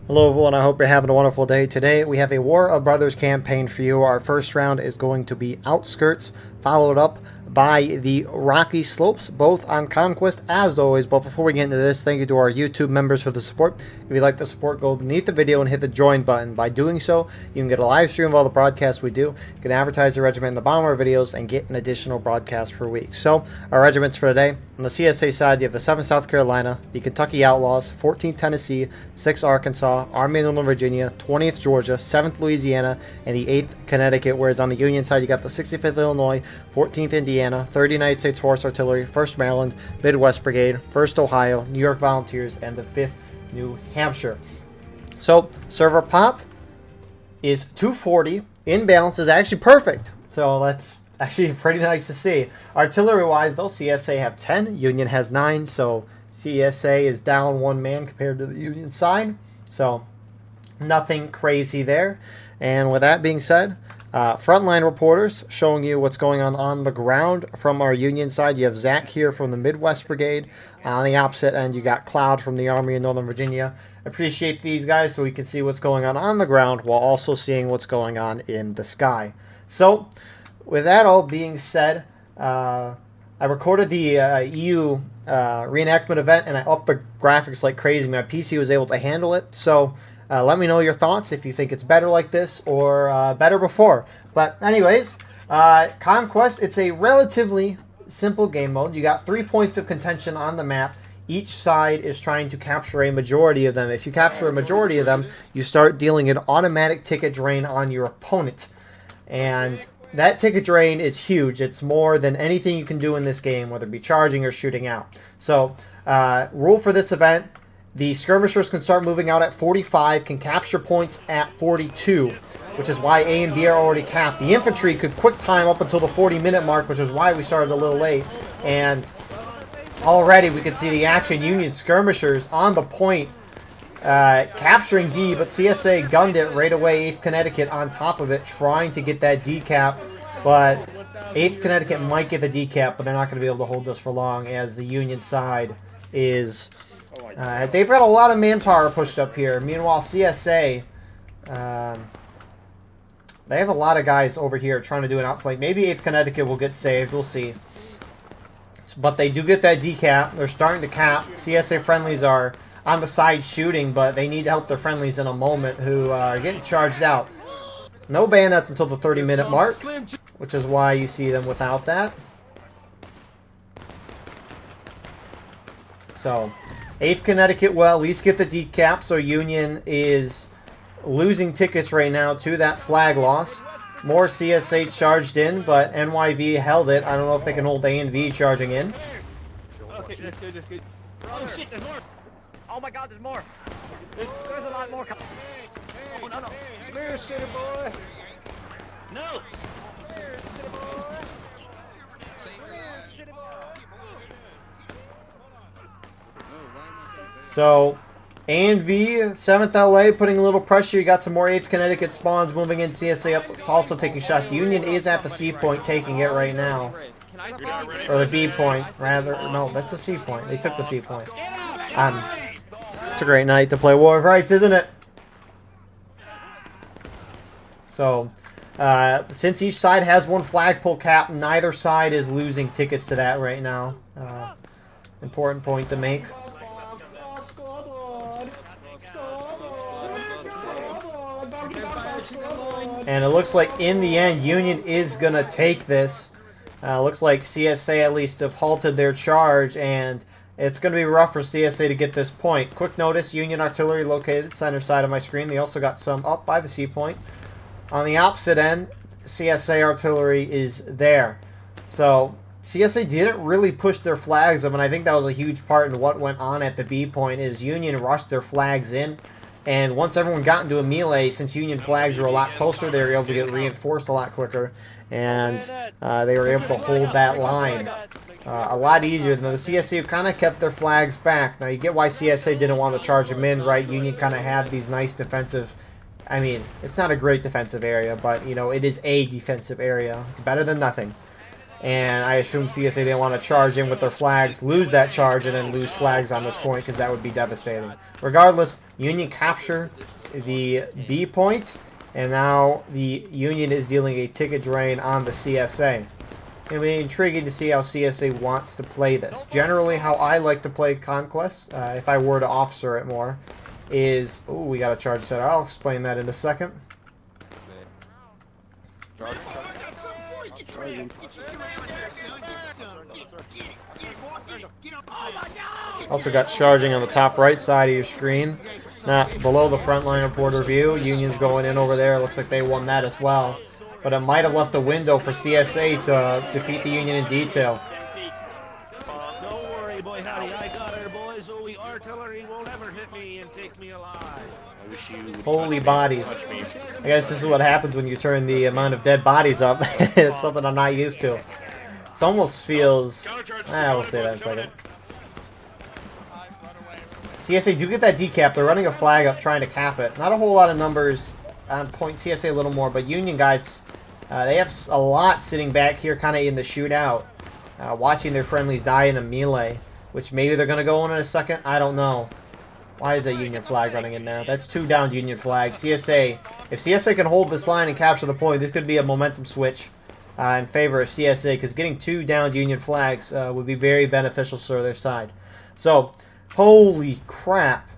Hello everyone, I hope you're having a wonderful day. Today we have a War of Brothers campaign for you. Our first round is going to be Outskirts, followed up by the Rocky Slopes, both on Conquest as always. But before we get into this, thank you to our YouTube members for the support. If you'd like the support, go beneath the video and hit the join button. By doing so, you can get a live stream of all the broadcasts we do. You can advertise the regiment in the bottom of our videos and get an additional broadcast per week. So, our regiments for today. On the CSA side, you have the 7th South Carolina, the Kentucky Outlaws, 14th Tennessee, 6th Arkansas, Army of Northern Virginia, 20th Georgia, 7th Louisiana, and the 8th Connecticut. Whereas on the Union side, you got the 65th Illinois, 14th Indiana, 3rd United States Horse Artillery, 1st Maryland, Midwest Brigade, 1st Ohio, New York Volunteers, and the 5th New Hampshire. So, server pop is 240. In balance is actually perfect. So, that's actually pretty nice to see. Artillery-wise, though, CSA have 10, Union has 9, so CSA is down 1 man compared to the Union side. So, nothing crazy there. And with that being said, frontline reporters showing you what's going on the ground from our Union side. You have Zach here from the Midwest Brigade. On the opposite end, you got Cloud from the Army of Northern Virginia. Appreciate these guys so we can see what's going on the ground while also seeing what's going on in the sky. So, with that all being said, I recorded the EU reenactment event and I upped the graphics like crazy. My PC was able to handle it. So, let me know your thoughts if you think it's better like this or better before. But anyways, Conquest, it's a relatively simple game mode. You got 3 points of contention on the map. Each side is trying to capture a majority of them. If you capture a majority of them, you start dealing an automatic ticket drain on your opponent. And that ticket drain is huge. It's more than anything you can do in this game, whether it be charging or shooting out. So, rule for this event, the skirmishers can start moving out at 45, can capture points at 42, which is why A and B are already capped. The infantry could quick time up until the 40-minute mark, which is why we started a little late. And already we could see the action. Union skirmishers on the point, capturing D, but CSA gunned it right away. 8th Connecticut on top of it, trying to get that decap. But 8th Connecticut might get the decap, but they're not going to be able to hold this for long as the Union side is... they've got a lot of manpower pushed up here. Meanwhile, CSA, they have a lot of guys over here trying to do an outflank. Maybe 8th Connecticut will get saved. We'll see. But they do get that decap. They're starting to cap. CSA friendlies are on the side shooting, but they need to help their friendlies in a moment who are getting charged out. No bayonets until the 30-minute mark, which is why you see them without that. So, 8th Connecticut will at least get the decap, so Union is losing tickets right now to that flag loss. More CSA charged in, but NYV held it. I don't know if they can hold A and V charging in. Okay, that's good, that's good. Oh shit, there's more! Oh my god, there's more! There's a lot more coming. Oh no, no. Come here, city boy! No! Come here, city boy! Come here, city boy! So, A and V, 7th LA putting a little pressure. You got some more 8th Connecticut spawns moving in. CSA up, also taking shots. Union is at the C point, taking it right now. Or the B point, rather. No, that's a C point. They took the C point. It's a great night to play War of Rights, isn't it? So, since each side has one flagpole cap, neither side is losing tickets to that right now. Important point to make. And it looks like in the end, Union is going to take this. Looks like CSA at least have halted their charge, and it's going to be rough for CSA to get this point. Quick notice, Union artillery located center side of my screen. They also got some up by the C point. On the opposite end, CSA artillery is there. So CSA didn't really push their flags up, and I think that was a huge part in what went on at the B point is Union rushed their flags in. And once everyone got into a melee, since Union flags were a lot closer, they were able to get reinforced a lot quicker. And they were able to hold that line a lot easier than the CSA, who kind of kept their flags back. Now, you get why CSA didn't want to charge them in, right? Union kind of had these nice defensive... I mean, it's not a great defensive area, but, you know, it is a defensive area. It's better than nothing. And I assume CSA didn't want to charge in with their flags, lose that charge, and then lose flags on this point because that would be devastating. Regardless, Union capture the B point, and now the Union is dealing a ticket drain on the CSA. It'll be intriguing to see how CSA wants to play this. Generally, how I like to play Conquest, if I were to officer it more, is... Oh, we got a charge set. I'll explain that in a second. Also got charging on the top right side of your screen. Not below the front line report review. Union's going in over there. Looks like they won that as well. But it might have left a window for CSA to defeat the Union in detail. Don't worry, boy, howdy. I got her, boys. Oh, the artillery won't ever hit me and take me alive. I wish you would Holy bodies. I guess this is what happens when you turn the amount of dead bodies up. It's something I'm not used to. It almost feels... I will say that in a second. CSA do get that decap. They're running a flag up trying to cap it. Not a whole lot of numbers on point. CSA a little more, but Union guys, they have a lot sitting back here kind of in the shootout. Watching their friendlies die in a melee, which maybe they're going to go in a second. I don't know. Why is that Union flag running in there? That's 2 downed Union flags. CSA, if CSA can hold this line and capture the point, this could be a momentum switch in favor of CSA, because getting 2 downed Union flags would be very beneficial for their side. So, holy crap.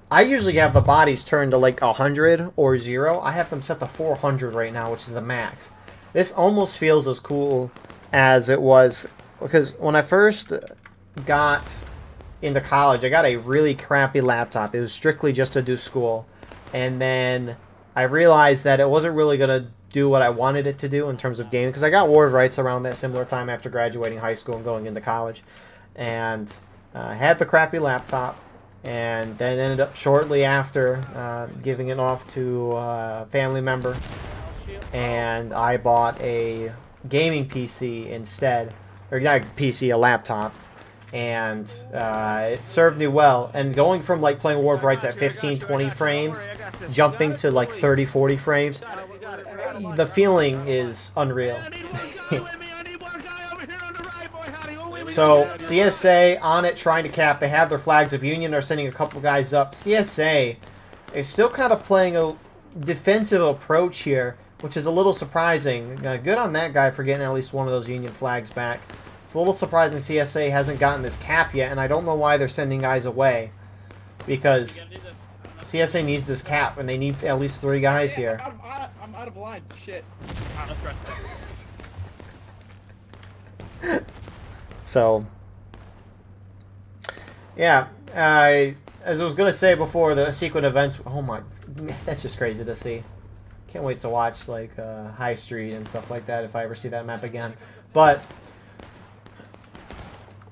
I usually have the bodies turned to like 100 or 0. I have them set to 400 right now, which is the max. This almost feels as cool as it was, because when I first got into college, I got a really crappy laptop. It was strictly just to do school. And then I realized that it wasn't really going to do what I wanted it to do in terms of gaming, because I got War of Rights around that similar time after graduating high school and going into college. And had the crappy laptop, and then ended up shortly after giving it off to a family member. And I bought a gaming PC instead. Or not a PC, a laptop. And it served me well. And going from like playing War of Rights at 15, 20 frames, jumping to like 30, 40 frames, the feeling is unreal. So CSA on it trying to cap. They have their flags of Union. Are sending a couple guys up. CSA is still kind of playing a defensive approach here, which is a little surprising. Good on that guy for getting at least one of those Union flags back. It's a little surprising CSA hasn't gotten this cap yet, and I don't know why they're sending guys away. Because CSA needs this cap, and they need at least 3 guys here. I'm out of line. Shit. Let's run. So, yeah. As I was going to say before, the sequent events... Oh my... That's just crazy to see. Can't wait to watch, like, High Street and stuff like that if I ever see that map again. But...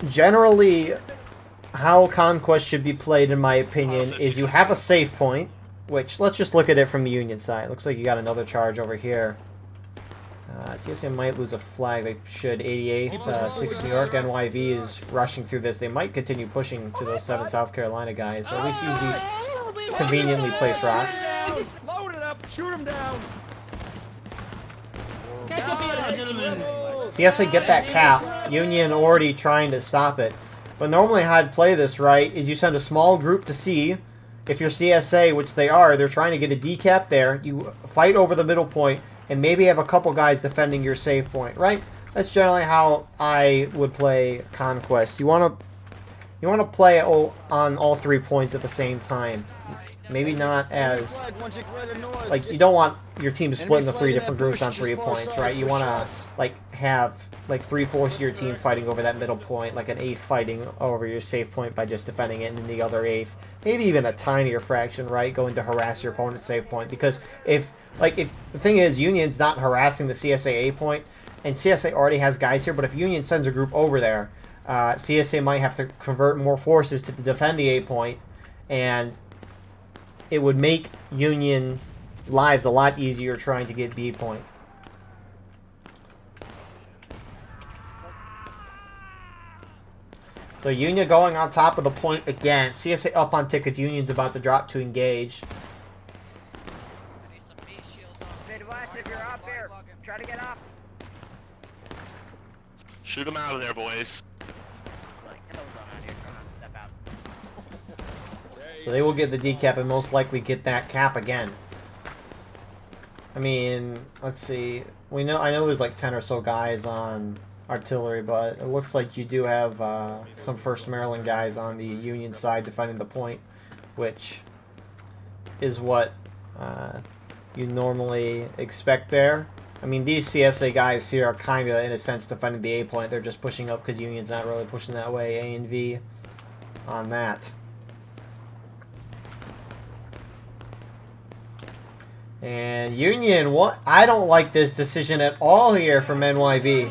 generally, how Conquest should be played, in my opinion, is you have a save point, which, let's just look at it from the Union side. Looks like you got another charge over here. CSA might lose a flag. They should. 88th, 6 New York. NYV is rushing through this. They might continue pushing to those 7 South Carolina guys, or at least use these conveniently placed rocks. Load it up. Shoot him down. CSA get that cap. Union already trying to stop it. But normally how I'd play this, right, is you send a small group to C. If you're CSA, which they are, they're trying to get a decap there. You fight over the middle point, and maybe have a couple guys defending your save point, right? That's generally how I would play Conquest. You want to play on all 3 points at the same time. Maybe not as... like, you don't want your team to split into 3 different groups on 3 points, right? You want to, like, have, like, 3/4 of your team fighting over that middle point, like an 1/8 fighting over your save point by just defending it, and then the other 1/8, maybe even a tinier fraction, right, going to harass your opponent's save point. Because if the thing is, Union's not harassing the CSA A point, and CSA already has guys here, but if Union sends a group over there, CSA might have to convert more forces to defend the A point, and it would make Union lives a lot easier trying to get B point. So Union going on top of the point again. CSA up on tickets. Union's about to drop to engage. Midwest, if you're up here. Try to get up. Shoot them out of there, boys. Like, hell's on out here. Come on, step out. So they will get the decap and most likely get that cap again. I mean, let's see. I know there's like 10 or so guys on artillery, but it looks like you do have some 1st Maryland guys on the Union side defending the point, which is what you normally expect there. I mean, these CSA guys here are kind of, in a sense, defending the A point. They're just pushing up because Union's not really pushing that way. A and V on that. And Union, what? I don't like this decision at all here from NYV.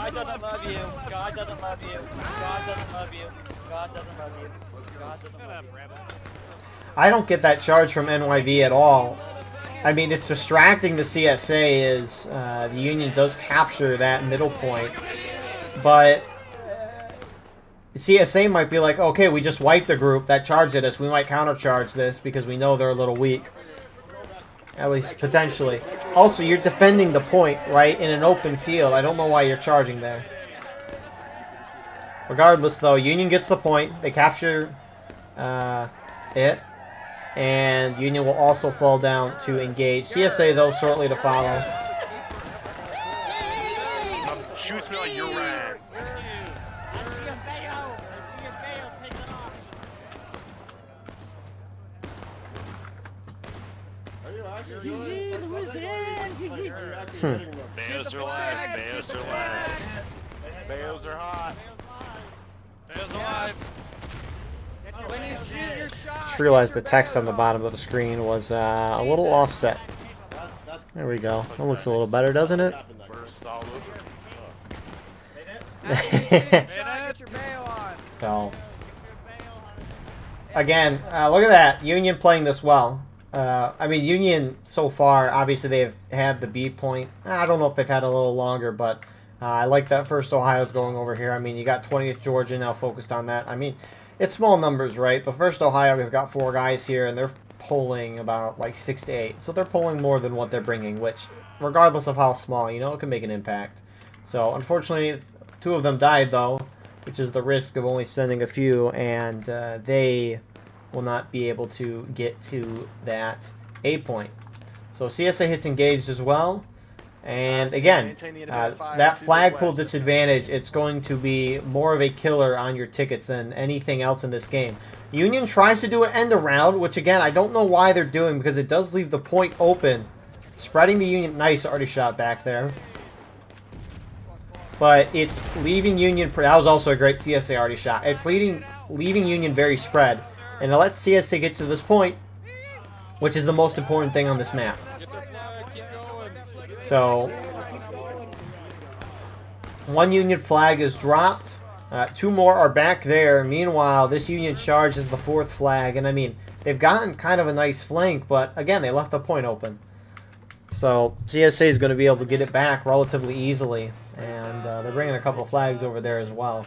God doesn't love you. God doesn't love you. God doesn't love you. God doesn't love you. God doesn't love you. I don't get that charge from NYV at all. I mean, it's distracting the CSA as the Union does capture that middle point. But CSA might be like, okay, we just wiped a group that charged at us. We might countercharge this because we know they're a little weak. At least potentially. Also, you're defending the point, right, in an open field. I don't know why you're charging there. Regardless, though, Union gets the point. They capture it. And Union will also fall down to engage. CSA, though, shortly to follow. Shoots me like you're right. Bayos are live. Bayos are live. Bayos are hot. Bayos alive. When you shoot your shot. Just realized the text on the bottom of the screen was a little offset. There we go. That looks a little better, doesn't it? Burst all over. So, again, look at that. Union playing this well. I mean, Union so far, obviously they've had the B point. I don't know if they've had a little longer, but I like that 1st Ohio's going over here. I mean, you got 20th Georgia now focused on that. I mean, it's small numbers, right? But 1st Ohio has got 4 guys here, and they're pulling about like 6 to 8. So they're pulling more than what they're bringing, which, regardless of how small, you know, it can make an impact. So, unfortunately, 2 of them died, though, which is the risk of only sending a few, and they will not be able to get to that A point. So CSA hits engaged as well. And again, that flagpole disadvantage, it's going to be more of a killer on your tickets than anything else in this game. Union tries to do an end around, which again, I don't know why they're doing because it does leave the point open. Spreading the Union, nice already shot back there. But it's leaving Union, that was also a great CSA already shot. It's leaving Union very spread. And it lets CSA get to this point, which is the most important thing on this map. So, 1 Union flag is dropped. 2 more are back there. Meanwhile, this Union charge is the 4th flag. And I mean, they've gotten kind of a nice flank, but again, they left the point open. So, CSA is going to be able to get it back relatively easily. And they're bringing a couple of flags over there as well.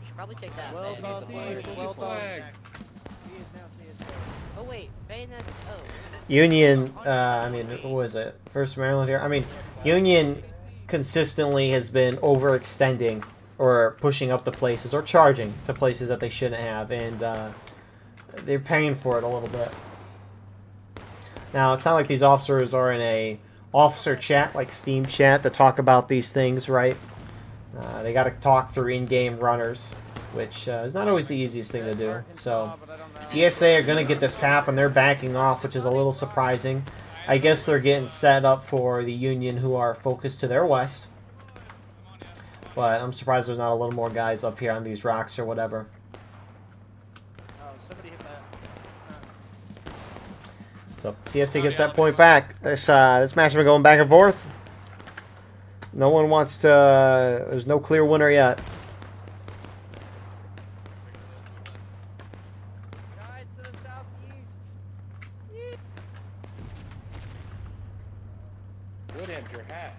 You should probably take that. Oh wait, bayonet. Oh. Union, I mean, what was it? 1st Maryland here? I mean, Union consistently has been overextending or pushing up to places or charging to places that they shouldn't have, and they're paying for it a little bit. Now, it's not like these officers are in a officer chat, like Steam chat, to talk about these things, right? They got to talk through in-game runners, which is not always the easiest thing to do. So, CSA are going to get this cap, and they're backing off, which is a little surprising. I guess they're getting set up for the Union, who are focused to their west. But I'm surprised there's not a little more guys up here on these rocks or whatever. So, CSA gets that point back. This match has been going back and forth. No one wants to... There's no clear winner yet. Good end, your hat.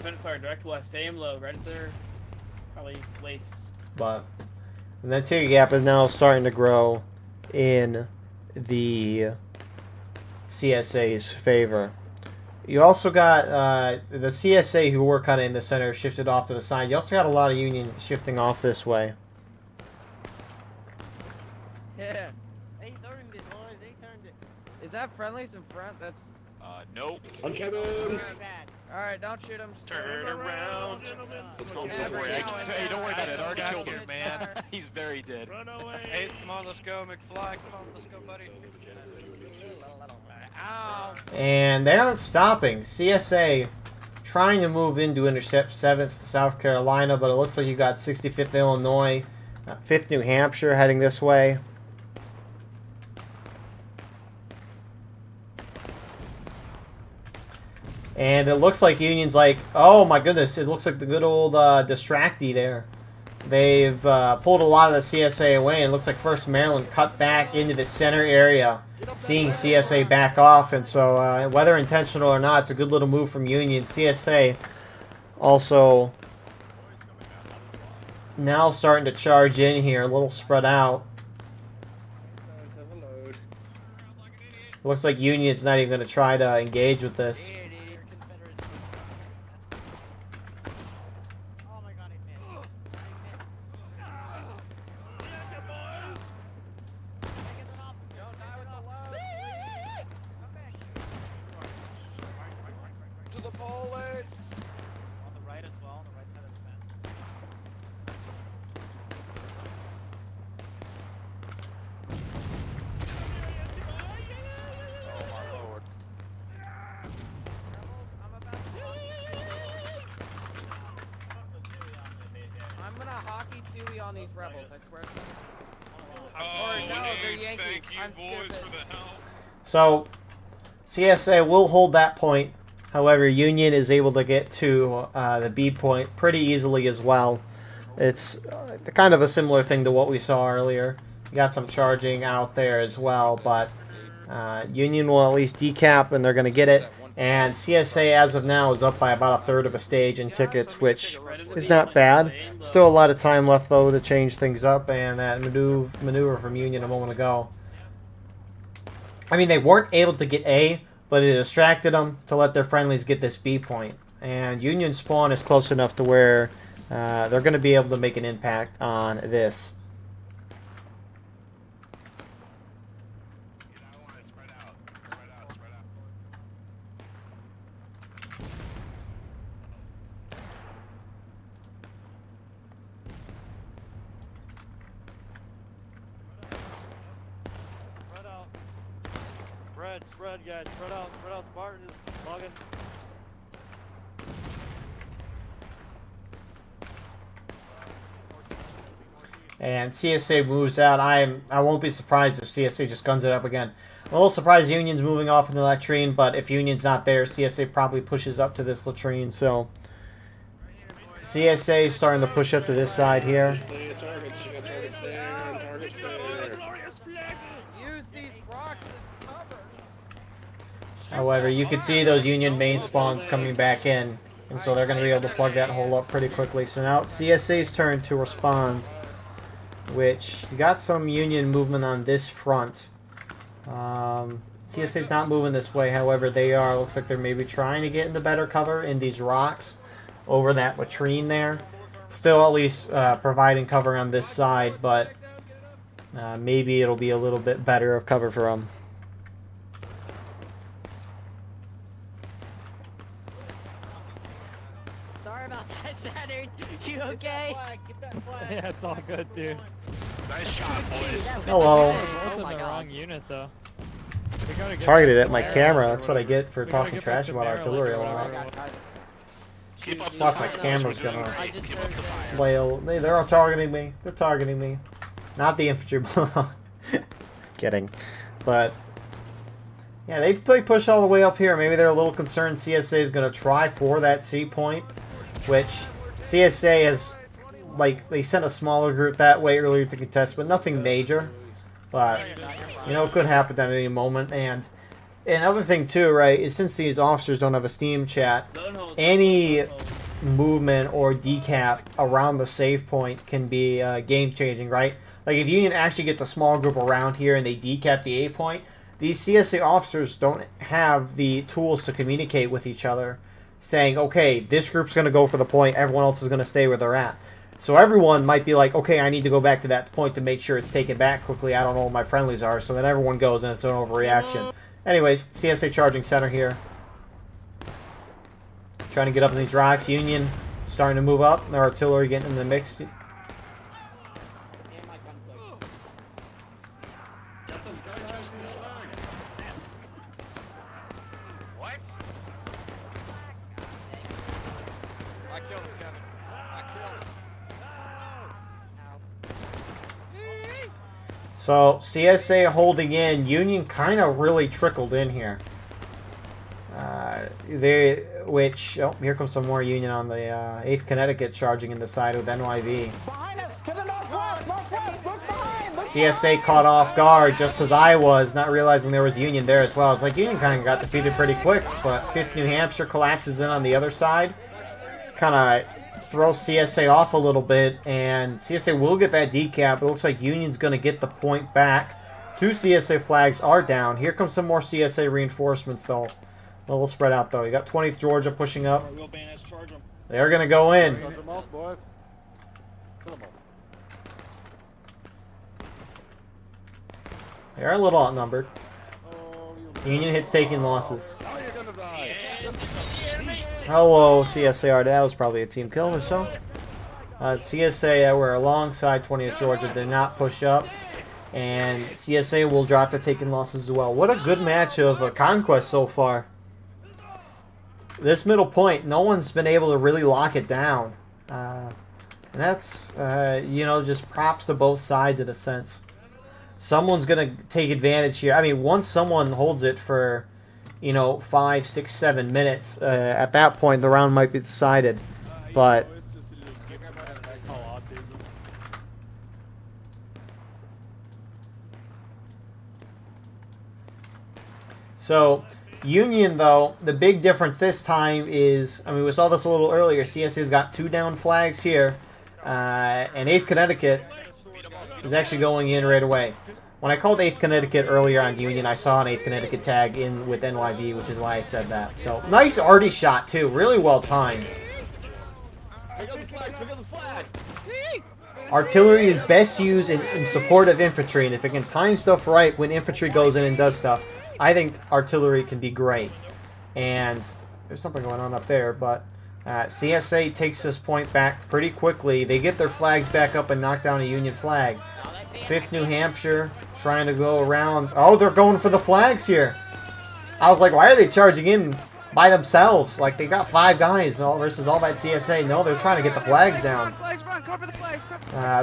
Dependent fire direct west. Aim low, right at their probably wastes. But and that take gap is now starting to grow in the CSA's favor. You also got the CSA who were kind of in the center shifted off to the side. You also got a lot of Union shifting off this way. Yeah. They turned it, boys. They turned it. Is that friendlies in front? That's. Nope. Very bad. Alright, don't shoot him. Just Turn around. Let's go. Don't worry, hey, don't worry about it. I already killed him, man. He's very dead. Run away. Hey, come on, let's go, McFly. Come on, let's go, buddy. Ow. And they aren't stopping. CSA trying to move in to intercept 7th South Carolina, but it looks like you got 65th Illinois, 5th New Hampshire heading this way. And it looks like Union's like, oh my goodness, it looks like the good old distractee there. They've pulled a lot of the CSA away, and it looks like 1st Maryland cut back into the center area, seeing CSA back off. And so whether intentional or not, it's a good little move from Union. CSA also now starting to charge in here, a little spread out. Looks like Union's not even going to try to engage with this. Oh my god, he missed. He missed. Take it off. Don't die with the load. Come back. To the police! On the right as well, on the right side of the fence. Oh my lord. I'm gonna hockey Tui on these rebels, I swear. Oh, Or no, they're hey, Yankees. thank you I'm boys stupid. for the help. So CSA will hold that point. However, Union is able to get to the B point pretty easily as well. It's kind of a similar thing to what we saw earlier. You got some charging out there as well, but Union will at least decap, and they're going to get it. And CSA, as of now, is up by about a third of a stage in tickets, which is not bad. Still a lot of time left, though, to change things up, and that maneuver from Union a moment ago. I mean, they weren't able to get A, but it distracted them to let their friendlies get this B point. And Union spawn is close enough to where they're going to be able to make an impact on this. Spread out. Spread, guys. Spread out, Spartans. Logan. And CSA moves out. I won't be surprised if CSA just guns it up again. I'm a little surprised Union's moving off in the latrine, but if Union's not there, CSA probably pushes up to this latrine. So CSA is starting to push up to this side here. Use these rocks as cover. However, you can see those Union main spawns coming back in, and so they're going to be able to plug that hole up pretty quickly. So now it's CSA's turn to respond, which you got some Union movement on this front. CSA's not moving this way, however, they are. Looks like they're maybe trying to get into better cover in these rocks over that latrine there. Still at least providing cover on this side, but maybe it'll be a little bit better of cover for them. Sorry about that, Saturn. You okay? Get that flag. Yeah, it's all good, dude. Nice shot, boys. Hello. Oh my god. Unit, though. Targeted at my camera. That's what I get for talking trash about artillery a lot. Keep up the Plus my fight. camera's gonna Keep up the fire. flail. They're all targeting me. They're targeting me. Not the infantry. Kidding. But yeah, they push all the way up here. Maybe they're a little concerned CSA is going to try for that C point, which CSA has, like, they sent a smaller group that way earlier to contest, but nothing major. But, you know, it could happen at any moment. And another thing too, right, is since these officers don't have a Steam chat, any movement or decap around the save point can be game changing, right? Like if Union actually gets a small group around here and they decap the A point, these CSA officers don't have the tools to communicate with each other, saying, okay, this group's going to go for the point, everyone else is going to stay where they're at. So everyone might be like, okay, I need to go back to that point to make sure it's taken back quickly. I don't know what my friendlies are. So then everyone goes and it's an overreaction. Anyways, CSA charging center here. Trying to get up in these rocks. Union starting to move up. Their artillery getting in the mix. What? I killed him, Kevin. I killed him. So CSA holding in. Union kind of really trickled in here. Here comes some more Union on the 8th Connecticut charging in the side with NYV. Behind us, to the northwest, northwest, look behind, look CSA caught off guard just as I was, not realizing there was Union there as well. It's like Union kind of got defeated pretty quick, but 5th New Hampshire collapses in on the other side. Kind of throws CSA off a little bit, and CSA will get that decap. It looks like Union's going to get the point back. 2 CSA flags are down. Here comes some more CSA reinforcements, though. A little spread out, though. You got 20th Georgia pushing up. They're going to go in. They're a little outnumbered. Union hits taking losses. Hello, CSAR. That was probably a team kill or so. CSA were alongside 20th Georgia. Did not push up. And CSA will drop the taking losses as well. What a good match of conquest so far. This middle point, no one's been able to really lock it down. And that's, you know, just props to both sides in a sense. Someone's going to take advantage here. I mean, once someone holds it for, you know, 5, 6, 7 minutes, at that point the round might be decided. But so Union, though, the big difference this time is, I mean, we saw this a little earlier. CSA's got 2 down flags here, and 8th Connecticut is actually going in right away. When I called 8th Connecticut earlier on Union, I saw an 8th Connecticut tag in with NYV, which is why I said that. So, nice arty shot, too. Really well timed. Pick up the flag, pick up the flag. Artillery is best used in support of infantry, and if it can time stuff right when infantry goes in and does stuff, I think artillery can be great. And there's something going on up there, but CSA takes this point back pretty quickly. They get their flags back up and knock down a Union flag. 5th New Hampshire trying to go around. Oh, they're going for the flags here. I was like, why are they charging in by themselves? Like, they got 5 guys versus all that CSA. No, they're trying to get the flags down.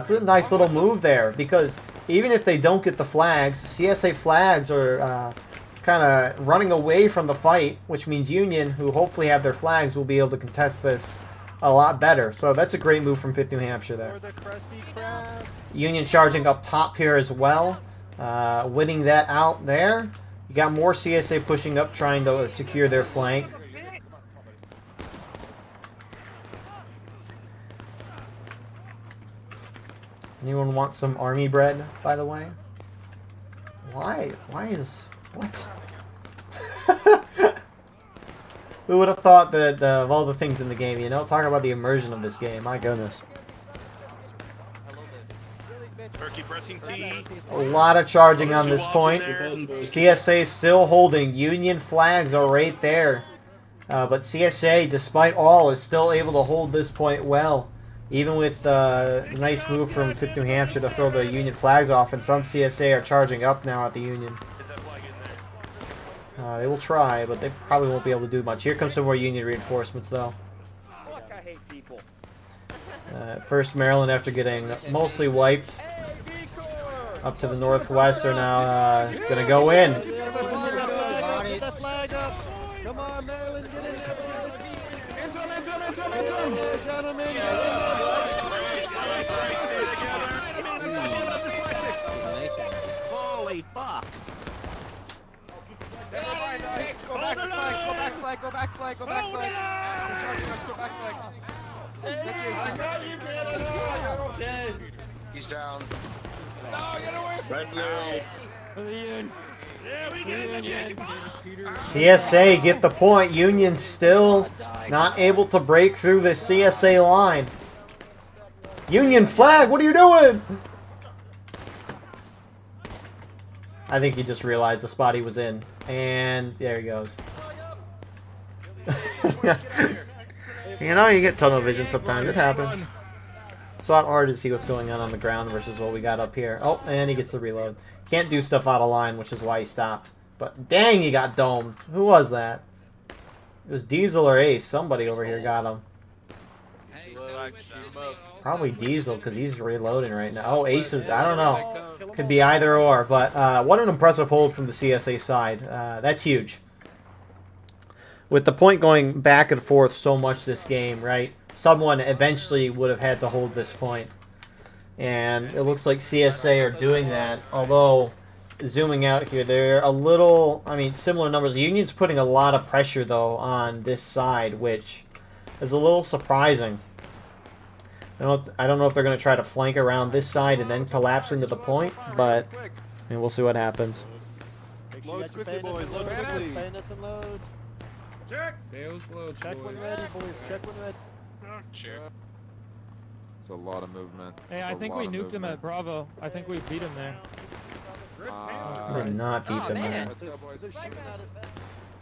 It's a nice little move there, because even if they don't get the flags, CSA flags are kind of running away from the fight, which means Union, who hopefully have their flags, will be able to contest this a lot better. So that's a great move from 5th New Hampshire there. Union charging up top here as well, winning that out there. You got more CSA pushing up, trying to secure their flank. Anyone want some army bread, by the way? Why? Why is... What? Who would have thought that of all the things in the game, you know? Talk about the immersion of this game. My goodness. Turkey pressing T. A lot of charging on this point. CSA still holding. Union flags are right there. But CSA, despite all, is still able to hold this point well. Even with a nice move from 5th New Hampshire to throw the Union flags off. And some CSA are charging up now at the Union. They will try, but they probably won't be able to do much. Here comes some more Union reinforcements, though. Fuck, I hate people. First Maryland, after getting mostly wiped, up to the northwest, are now going to go in. Come on, Maryland, get in. Holy fuck. Go back flag, go back flag, go back flag, go back flag. We're charging us, go back flag. I know you did it. Oh, you're okay. He's down. No, get away from Friendly. Yeah, we get it. CSA get the point. Union still not able to break through the CSA line. Union flag, what are you doing? I think he just realized the spot he was in. And there he goes. You know, you get tunnel vision sometimes. It happens. It's a lot harder to see what's going on the ground versus what we got up here. Oh, and he gets the reload. Can't do stuff out of line, which is why he stopped. But dang, he got domed. Who was that? It was Diesel or Ace. Somebody over here got him. Probably Diesel, because he's reloading right now. Oh, Ace is, I don't know. Could be either or. But what an impressive hold from the CSA side. That's huge. With the point going back and forth so much this game, right? Someone eventually would have had to hold this point. And it looks like CSA are doing that. Although, zooming out here, they're a little, I mean, similar numbers. The Union's putting a lot of pressure, though, on this side, which is a little surprising. I don't know if they're going to try to flank around this side and then collapse into the point, but I mean, we'll see what happens. Load quickly, boys. Load quickly. Bayonets and loads. Check. Bales load, Check when ready, boys. Check when ready. Sure. It's a lot of movement. Hey, I think we nuked him at Bravo. I think we beat him there. We did not beat them there. Let's go, boys. If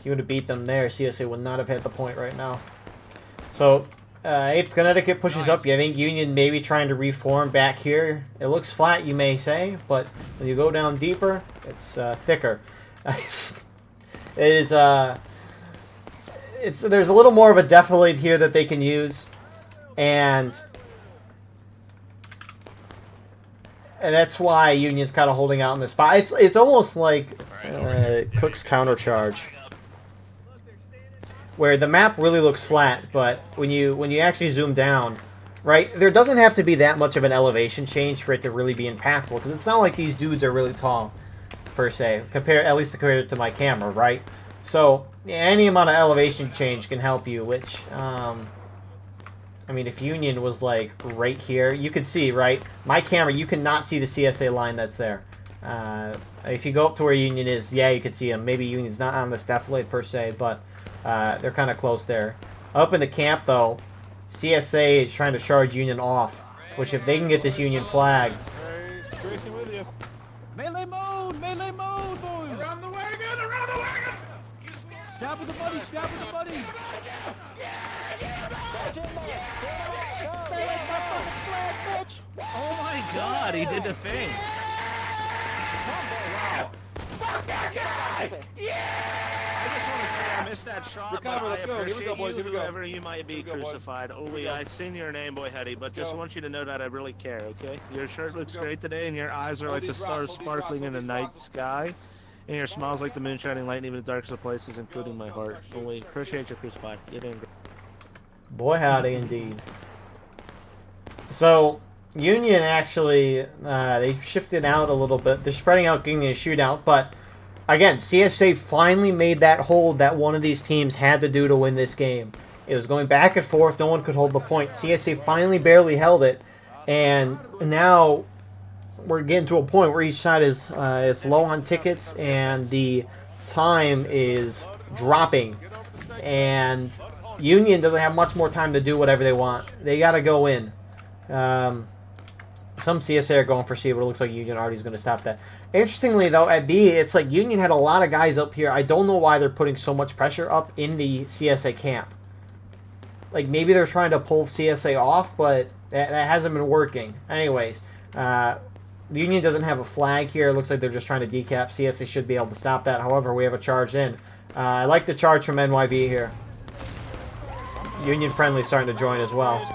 you would have beat them there, CSA would not have hit the point right now. So, 8th Connecticut pushes up. I think Union maybe trying to reform back here. It looks flat, you may say, but when you go down deeper, it's thicker. It is, there's a little more of a defilade here that they can use, and that's why Union's kind of holding out in this spot. It's almost like Cook's countercharge, where the map really looks flat, but when you actually zoom down, right, there doesn't have to be that much of an elevation change for it to really be impactful, because it's not like these dudes are really tall, per se, at least compared to my camera, right? So any amount of elevation change can help you, which, I mean, if Union was, like, right here, you could see, right? My camera, you cannot see the CSA line that's there. If you go up to where Union is, yeah, you could see them. Maybe Union's not on this defilade per se, but they're kind of close there. Up in the camp, though, CSA is trying to charge Union off, which if they can get this Union flag... Melee mode, boys! Around the wagon! Around the wagon! Stab with the buddy, stab with the buddy! Oh my god, he did the thing. I just want to say I missed that shot, Recover, but I let's go. Here we appreciate go, boys. you, Here we go. whoever you might be Here we go, boys. crucified. Only I seen your name, boy, Hetty, but just Go. want you to know that I really care, okay? Your shirt looks Go. great today, and your eyes are Hold like the these stars rocks, hold these sparkling rocks, in the hold these night rocks. sky. And your smile's like the moon shining light in even the darkest of places, including my heart. Only appreciate you crucified. You're doing great. Boy, howdy, indeed. So, Union actually, they shifted out a little bit. They're spreading out, getting a shootout, but again, CSA finally made that hold that one of these teams had to do to win this game. It was going back and forth. No one could hold the point. CSA finally barely held it, and now we're getting to a point where each side is it's low on tickets, and the time is dropping, and Union doesn't have much more time to do whatever they want. They got to go in. Some CSA are going for C, but it looks like Union already is going to stop that. Interestingly, though, at B, it's like Union had a lot of guys up here. I don't know why they're putting so much pressure up in the CSA camp. Like, maybe they're trying to pull CSA off, but that hasn't been working. Anyways, Union doesn't have a flag here. It looks like they're just trying to decap. CSA should be able to stop that. However, we have a charge in. I like the charge from NYV here. Union friendly starting to join as well.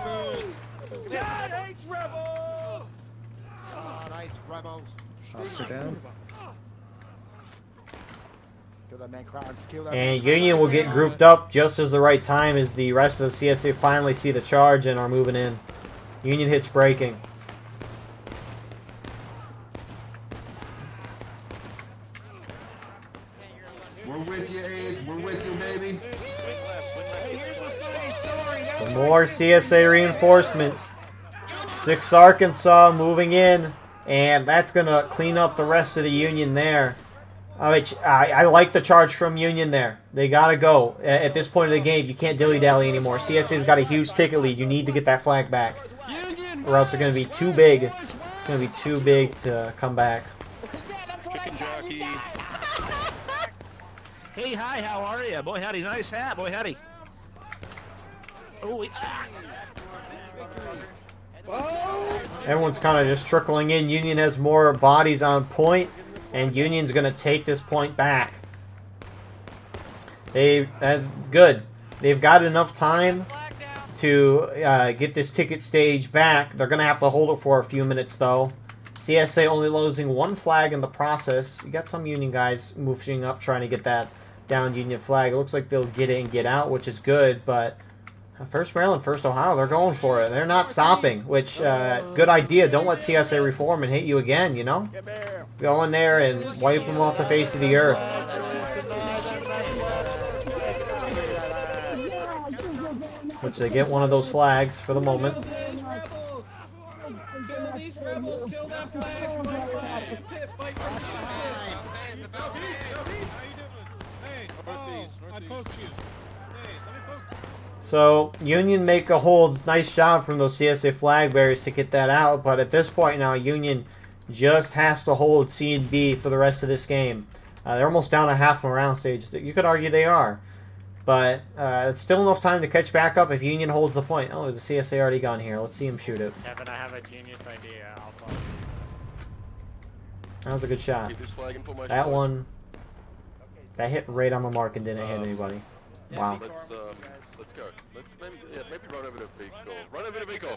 Officer down. And Union will get grouped up just as the right time as the rest of the CSA finally see the charge and are moving in. Union hits braking. We're with you, AIDS. We're with you, baby. Some more CSA reinforcements. 6 Arkansas moving in, and that's going to clean up the rest of the Union there. I like the charge from Union there. They got to go. At this point of the game, you can't dilly-dally anymore. CSA's got a huge ticket lead. You need to get that flag back, or else it's going to be too big. It's going to be too big to come back. Chicken jockey. Hey, hi, how are you? Boy, howdy, nice hat. Boy, howdy. Oh, Everyone's kind of just trickling in. Union has more bodies on point, and Union's going to take this point back. Good. They've got enough time to get this ticket stage back. They're going to have to hold it for a few minutes, though. CSA only losing 1 flag in the process. You got some Union guys moving up, trying to get that down Union flag. It looks like they'll get it and get out, which is good, but First Maryland, First Ohio, they're going for it. They're not stopping, which, good idea. Don't let CSA reform and hit you again, you know? Go in there and wipe them off the face of the earth. Which they get one of those flags for the moment. So, Union make a whole nice job from those CSA flag bearers to get that out, but at this point now, Union just has to hold C and B for the rest of this game. They're almost down a half morale stage. You could argue they are. But it's still enough time to catch back up if Union holds the point. Oh, there's a CSA already gone here. Let's see him shoot it. Kevin, I have a genius idea. I'll follow. That was a good shot. That one, that hit right on the mark and didn't hit anybody. Wow. Let's go. Maybe run over to big goal. Run over to big goal.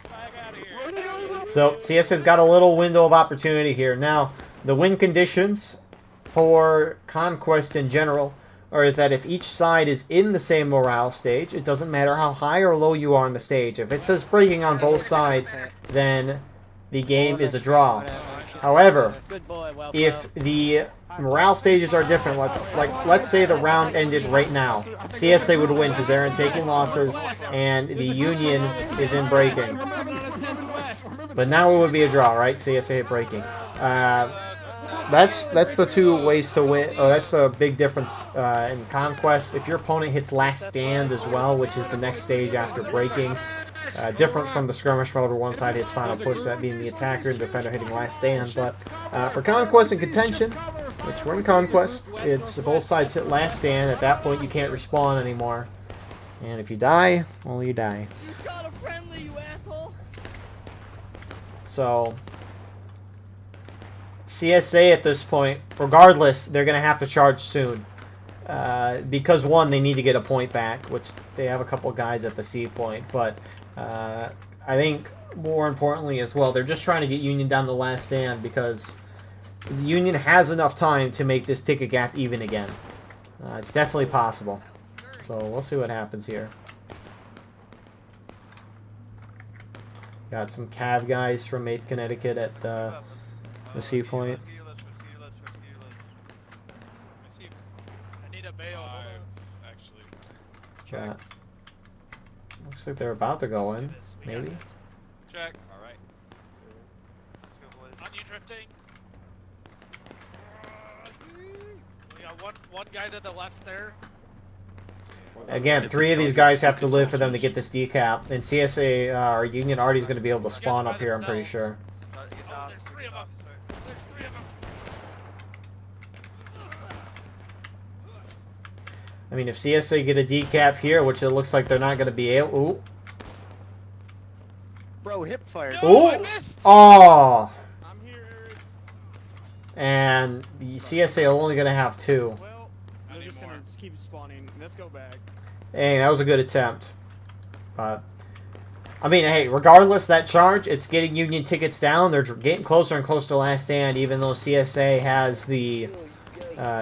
So CSA's got a little window of opportunity here. Now, the win conditions for Conquest in general is that if each side is in the same morale stage, it doesn't matter how high or low you are on the stage. If it says breaking on both sides, then the game is a draw. However, if the morale stages are different, let's say the round ended right now, CSA would win because they're in taking losses and the Union is in breaking. But now it would be a draw, right? CSA at breaking. That's the 2 ways to win. Oh, that's the big difference in Conquest. If your opponent hits last stand as well, which is the next stage after breaking, different from the skirmish mode where one side hits final push, that being the attacker and defender hitting last stand. But for Conquest and Contention, which we're in Conquest, it's both sides hit last stand. At that point, you can't respawn anymore. And if you die, well, you die. You shot a friendly, you asshole! So CSA at this point, regardless, they're going to have to charge soon. Because, one, they need to get a point back, which they have a couple of guys at the C point. But I think, more importantly as well, they're just trying to get Union down to the last stand because the Union has enough time to make this ticket gap even again. It's definitely possible. So we'll see what happens here. Got some Cav guys from 8th Connecticut at the C point. I need a bail. Actually. Got, looks like they're about to go in. Maybe. Check. All right. On you drifting. We got one guy to the left there. Again, 3 of these guys have to live for them to get this decap. And CSA or Union Arty's going to be able to spawn up here, I'm pretty sure. There's 3 of them. There's 3 of them. I mean, if CSA get a decap here, which it looks like they're not going to be able... Ooh. Bro, hip fire. Ooh! Oh! And the CSA are only going to have 2. Well, they're just gonna keep spawning. Let's go back. Dang, that was a good attempt. But, I mean, hey, regardless, that charge, it's getting Union tickets down. They're getting closer and closer to last stand, even though CSA has the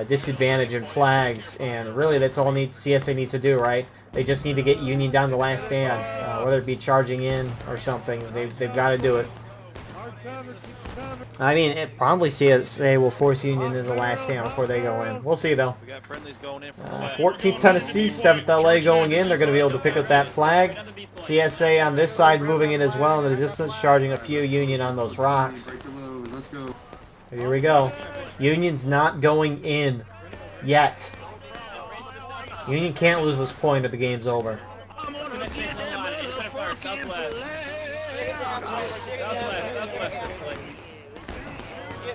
disadvantage in flags. And really, that's all CSA needs to do, right? They just need to get Union down to last stand. Whether it be charging in or something, they've got to do it. I mean, it probably CSA will force Union into the last stand before they go in. We'll see, though. We got friendlies going in from the left. 14th Tennessee, 7th LA going in. They're going to be able to pick up that flag. CSA on this side moving in as well in the distance, charging a few Union on those rocks. Let's go. Here we go. Union's not going in yet. Union can't lose this point if the game's over.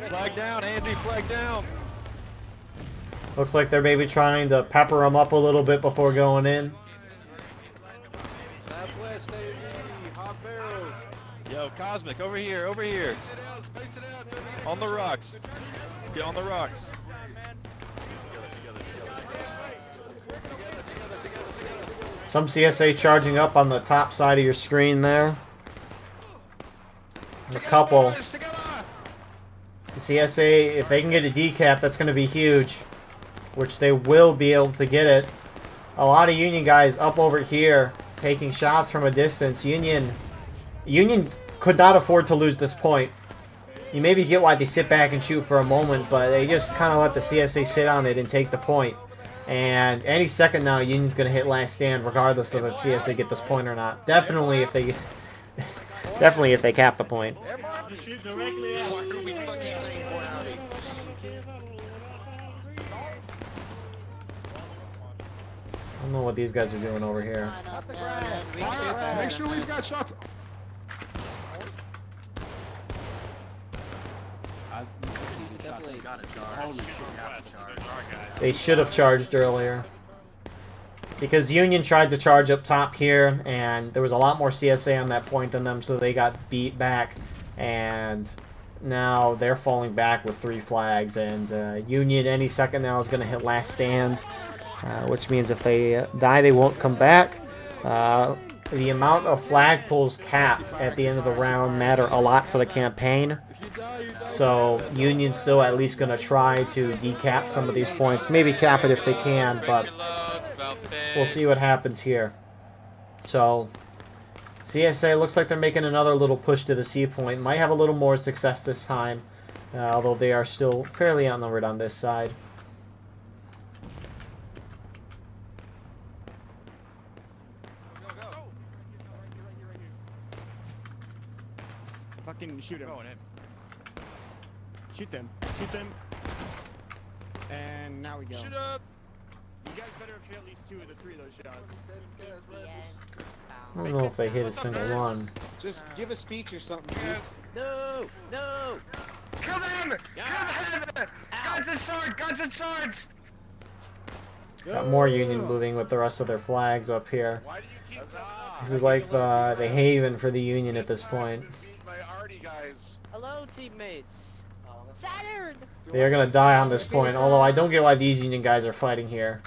Flag down, Andy, flag down. Looks like they're maybe trying to pepper them up a little bit before going in. Southwest AV, hot barrels. Yo, Cosmic, over here, over here. On the rocks. Get on the rocks. Some CSA charging up on the top side of your screen there. A couple. The CSA, if they can get a decap, that's going to be huge. Which they will be able to get it. A lot of Union guys up over here taking shots from a distance. Union could not afford to lose this point. You maybe get why they sit back and shoot for a moment, but they just kind of let the CSA sit on it and take the point. And any second now, Union's going to hit last stand, regardless of if CSA get this point or not. Definitely if they, definitely if they cap the point. Why are we fucking saying boy howdy? I don't know what these guys are doing over here. Make sure we've got shots. They should have charged earlier. Because Union tried to charge up top here, and there was a lot more CSA on that point than them, so they got beat back. And now they're falling back with 3 flags, and Union any second now is going to hit last stand, which means if they die, they won't come back. The amount of flag pulls capped at the end of the round matter a lot for the campaign. So Union's still at least going to try to decap some of these points. Maybe cap it if they can, but we'll see what happens here. So CSA looks like they're making another little push to the C point. Might have a little more success this time, although they are still fairly outnumbered on this side. Fucking shoot him. Shoot them. Shoot them. And now we go. Shoot up. You guys better have hit at least 2 of the 3 of those shots. I don't know if they hit a single one. Just give a speech or something, dude. No! No! Kill them! Kill them! Guns and swords! Guns and swords! Got more Union moving with the rest of their flags up here. Why do you keep This is like the haven for the Union at this point. Hello, teammates. Saturn! They're going to die on this point, although I don't get why these Union guys are fighting here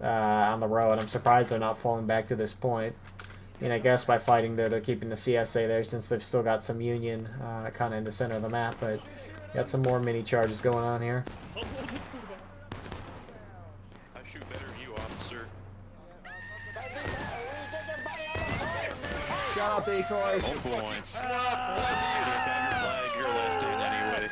on the road. I'm surprised they're not falling back to this point. I mean, I guess by fighting there, they're keeping the CSA there since they've still got some Union kind of in the center of the map, but got some more mini charges going on here. I shoot better than you, officer. Shout out decoys. Oh, points. You're last stand anyway.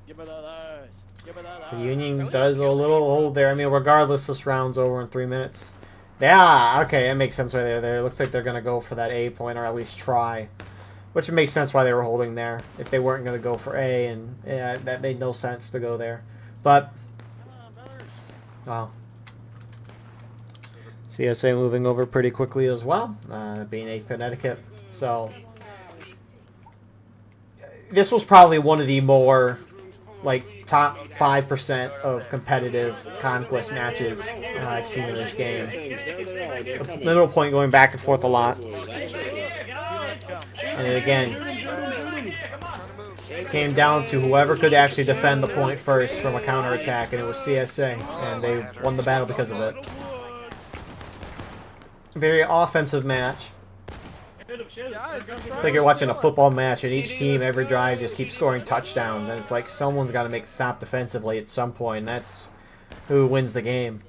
Give me those. Give me those. So Union does a little hold there. I mean, regardless, this round's over in 3 minutes. Yeah, okay, that makes sense why they're there. It looks like they're going to go for that A point, or at least try. Which makes sense why they were holding there. If they weren't going to go for A, and yeah, that made no sense to go there. But, wow. CSA moving over pretty quickly as well, being 8th Connecticut. So, this was probably one of the more, like, top 5% of competitive Conquest matches I've seen in this game. A middle point going back and forth a lot. And again, it came down to whoever could actually defend the point first from a counterattack, and it was CSA, and they won the battle because of it. Very offensive match. It's like you're watching a football match, and each team, every drive, just keeps scoring touchdowns, and it's like someone's got to make a stop defensively at some point, and that's who wins the game.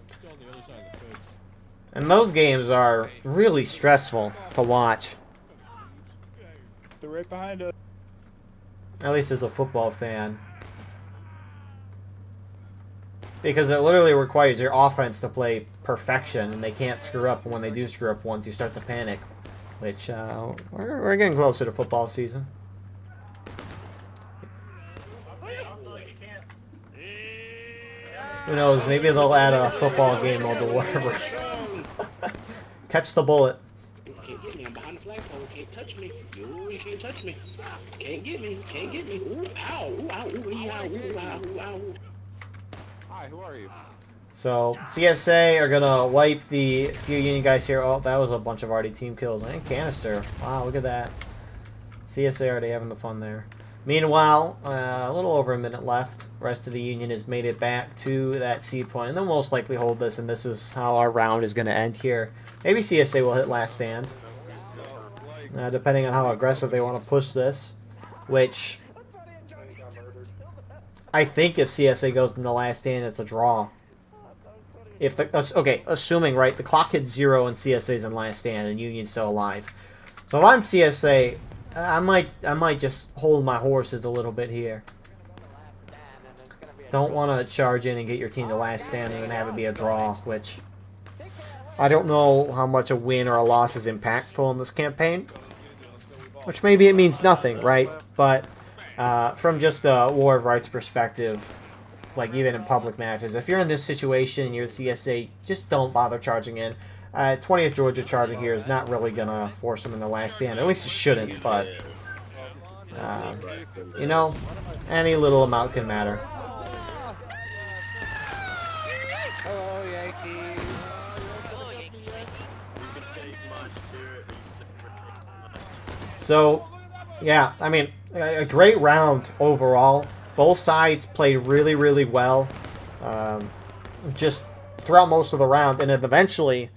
And those games are really stressful to watch. They're right behind us. At least as a football fan. Because it literally requires your offense to play perfection, and they can't screw up. And when they do screw up once, you start to panic. Which, we're getting closer to football season. Who knows, maybe they'll add a football game mode or whatever. Catch the bullet. You can't get me. I'm behind the flagpole. Can't touch me. You can't touch me. Can't get me. Can't get me. Ooh, ow. Ooh, ow. Ooh, ow. Ooh, ow. Ooh, ow. Hi, who are you? So, CSA are going to wipe the few Union guys here. Oh, that was a bunch of already team kills. And canister. Wow, look at that. CSA already having the fun there. Meanwhile, a little over a minute left. The rest of the Union has made it back to that C point. And they'll most likely hold this, and this is how our round is going to end here. Maybe CSA will hit last stand. Depending on how aggressive they want to push this. Which, I think if CSA goes in the last stand, it's a draw. If the okay, assuming, right, the clock hits 0 and CSA's in last stand and Union's still alive. So if I'm CSA, I might just hold my horses a little bit here. Don't want to charge in and get your team to last stand and have it be a draw, which I don't know how much a win or a loss is impactful in this campaign. Which maybe it means nothing, right? But from just a War of Rights perspective, like even in public matches, if you're in this situation and you're the CSA, just don't bother charging in. 20th Georgia charging here is not really going to force them in the last stand. At least it shouldn't, but, you know, any little amount can matter. Hello, Yankees. So, yeah, I mean, a great round overall. Both sides played really, really well. Just throughout most of the round, and then eventually...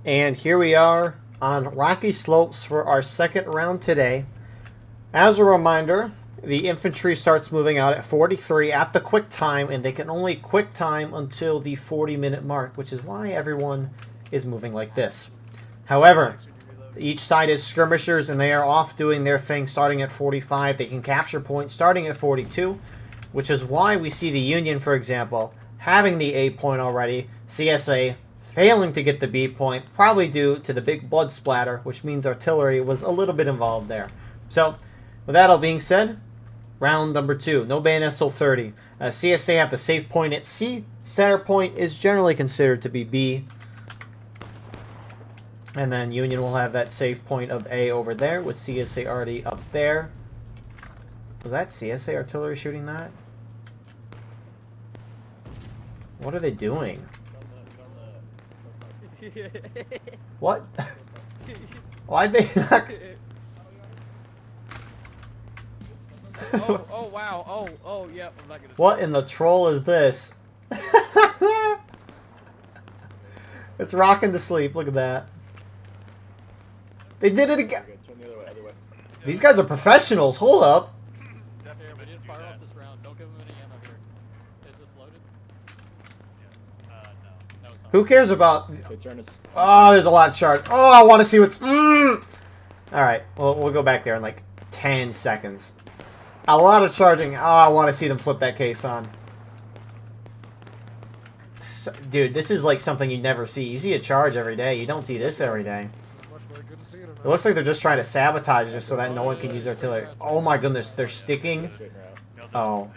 And here we are on Rocky Slopes for our second round today. As a reminder, the infantry starts moving out at 43 at the quick time, and they can only quick time until the 40-minute mark, which is why everyone is moving like this. However, each side is skirmishers, and they are off doing their thing starting at 45. They can capture points starting at 42, which is why we see the Union, for example, having the A point already. CSA failing to get the B point, probably due to the big blood splatter, which means artillery was a little bit involved there. So, with that all being said, round number 2. No bayonets till 30. CSA have the safe point at C. Center point is generally considered to be B. And then Union will have that safe point of A over there, with CSA already up there. Was that CSA artillery shooting that? What are they doing? What? Why'd they not... Oh, wow. Oh, yeah. I'm not gonna... What in the troll is this? It's rocking to sleep. Look at that. They did it again. Turn the other way. These guys are professionals. Hold up. We didn't fire off this round. Don't give him any ammo here. Is this loaded? No. No, Who cares about... Okay, turn us. Oh, there's a lot of charge. Oh, I want to see what's... Alright, we'll go back there in like 10 seconds. A lot of charging. Oh, I want to see them flip that case on. Dude, this is like something you never see. You see a charge every day. You don't see this every day. It looks like they're just trying to sabotage this so that no one can use artillery. Oh my goodness, they're sticking. Oh.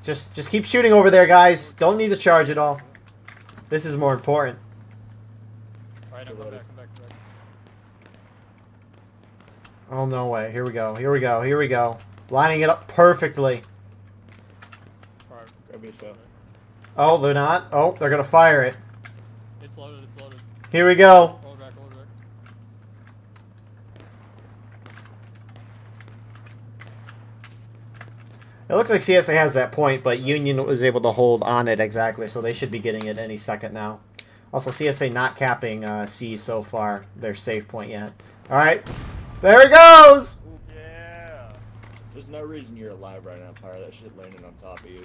Just keep shooting over there, guys. Don't need to charge at all. This is more important. Alright, I'm back. Oh, no way. Here we go. Here we go. Here we go. Lining it up perfectly. Oh, they're not? Oh, they're going to fire it. It's loaded. Here we go. Hold back, hold back. It looks like CSA has that point, but Union was able to hold on it exactly, so they should be getting it any second now. Also, CSA not capping C so far, their save point yet. All right, there it goes! Yeah. There's no reason you're alive right now, Pyre. That shit landed on top of you.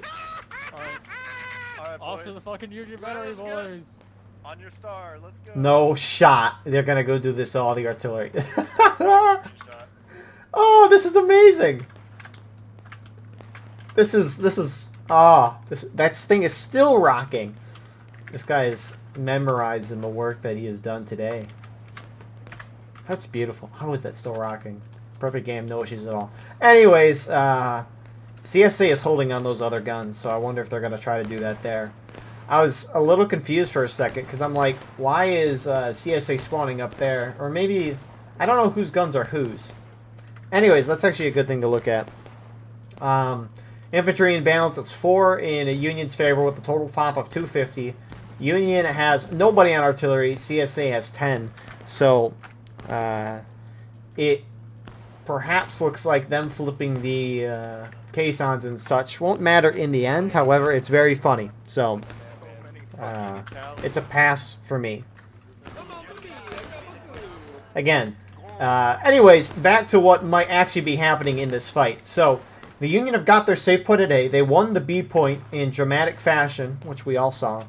Alright, Off to boys. the fucking Union battery, boys. On your star, let's go. No shot. They're gonna go do this to all the artillery. Shot. Oh, this is amazing. That thing is still rocking. This guy is memorizing the work that he has done today. That's beautiful. How is that still rocking? Perfect game, no issues at all. Anyways, CSA is holding on those other guns, so I wonder if they're gonna try to do that there. I was a little confused for a second because I'm like, why is CSA spawning up there? Or maybe I don't know whose guns are whose. Anyways, that's actually a good thing to look at. Infantry in balance, it's 4 in a Union's favor with a total pop of 250. Union has nobody on artillery. CSA has 10. So, it perhaps looks like them flipping the caissons and such won't matter in the end. However, it's very funny. So, it's a pass for me. Again, anyways, back to what might actually be happening in this fight. So, the Union have got their safe point at A. They won the B point in dramatic fashion, which we all saw.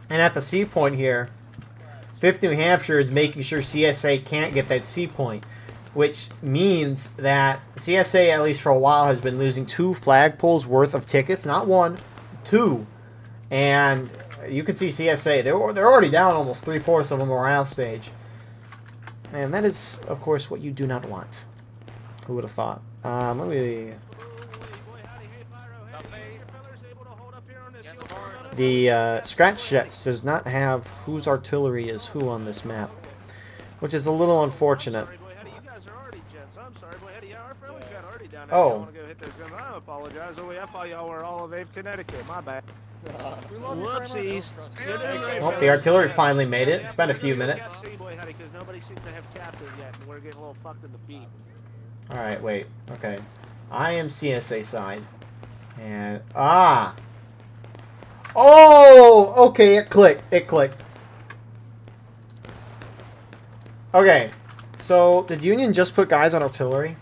And at the C point here, 5th New Hampshire is making sure CSA can't get that C point, which means that CSA, at least for a while, has been losing 2 flagpoles worth of tickets. Not 1, 2. And you can see CSA, they're already down almost 3/4 of a morale stage. And that is, of course, what you do not want. Who would have thought? Let me... The Scratch Jets does not have whose artillery is who on this map, which is a little unfortunate. Oh. I apologize. I thought y'all were all of Ave, Connecticut. My bad. Whoopsies. Well, the artillery finally made it. It's been a few minutes. Nobody seems to have captive yet, and we're getting a little fucked in the beat. Alright, wait. Okay. I am CSA side. And... Ah! Oh! Okay, it clicked. It clicked. Okay. So, did Union just put guys on artillery?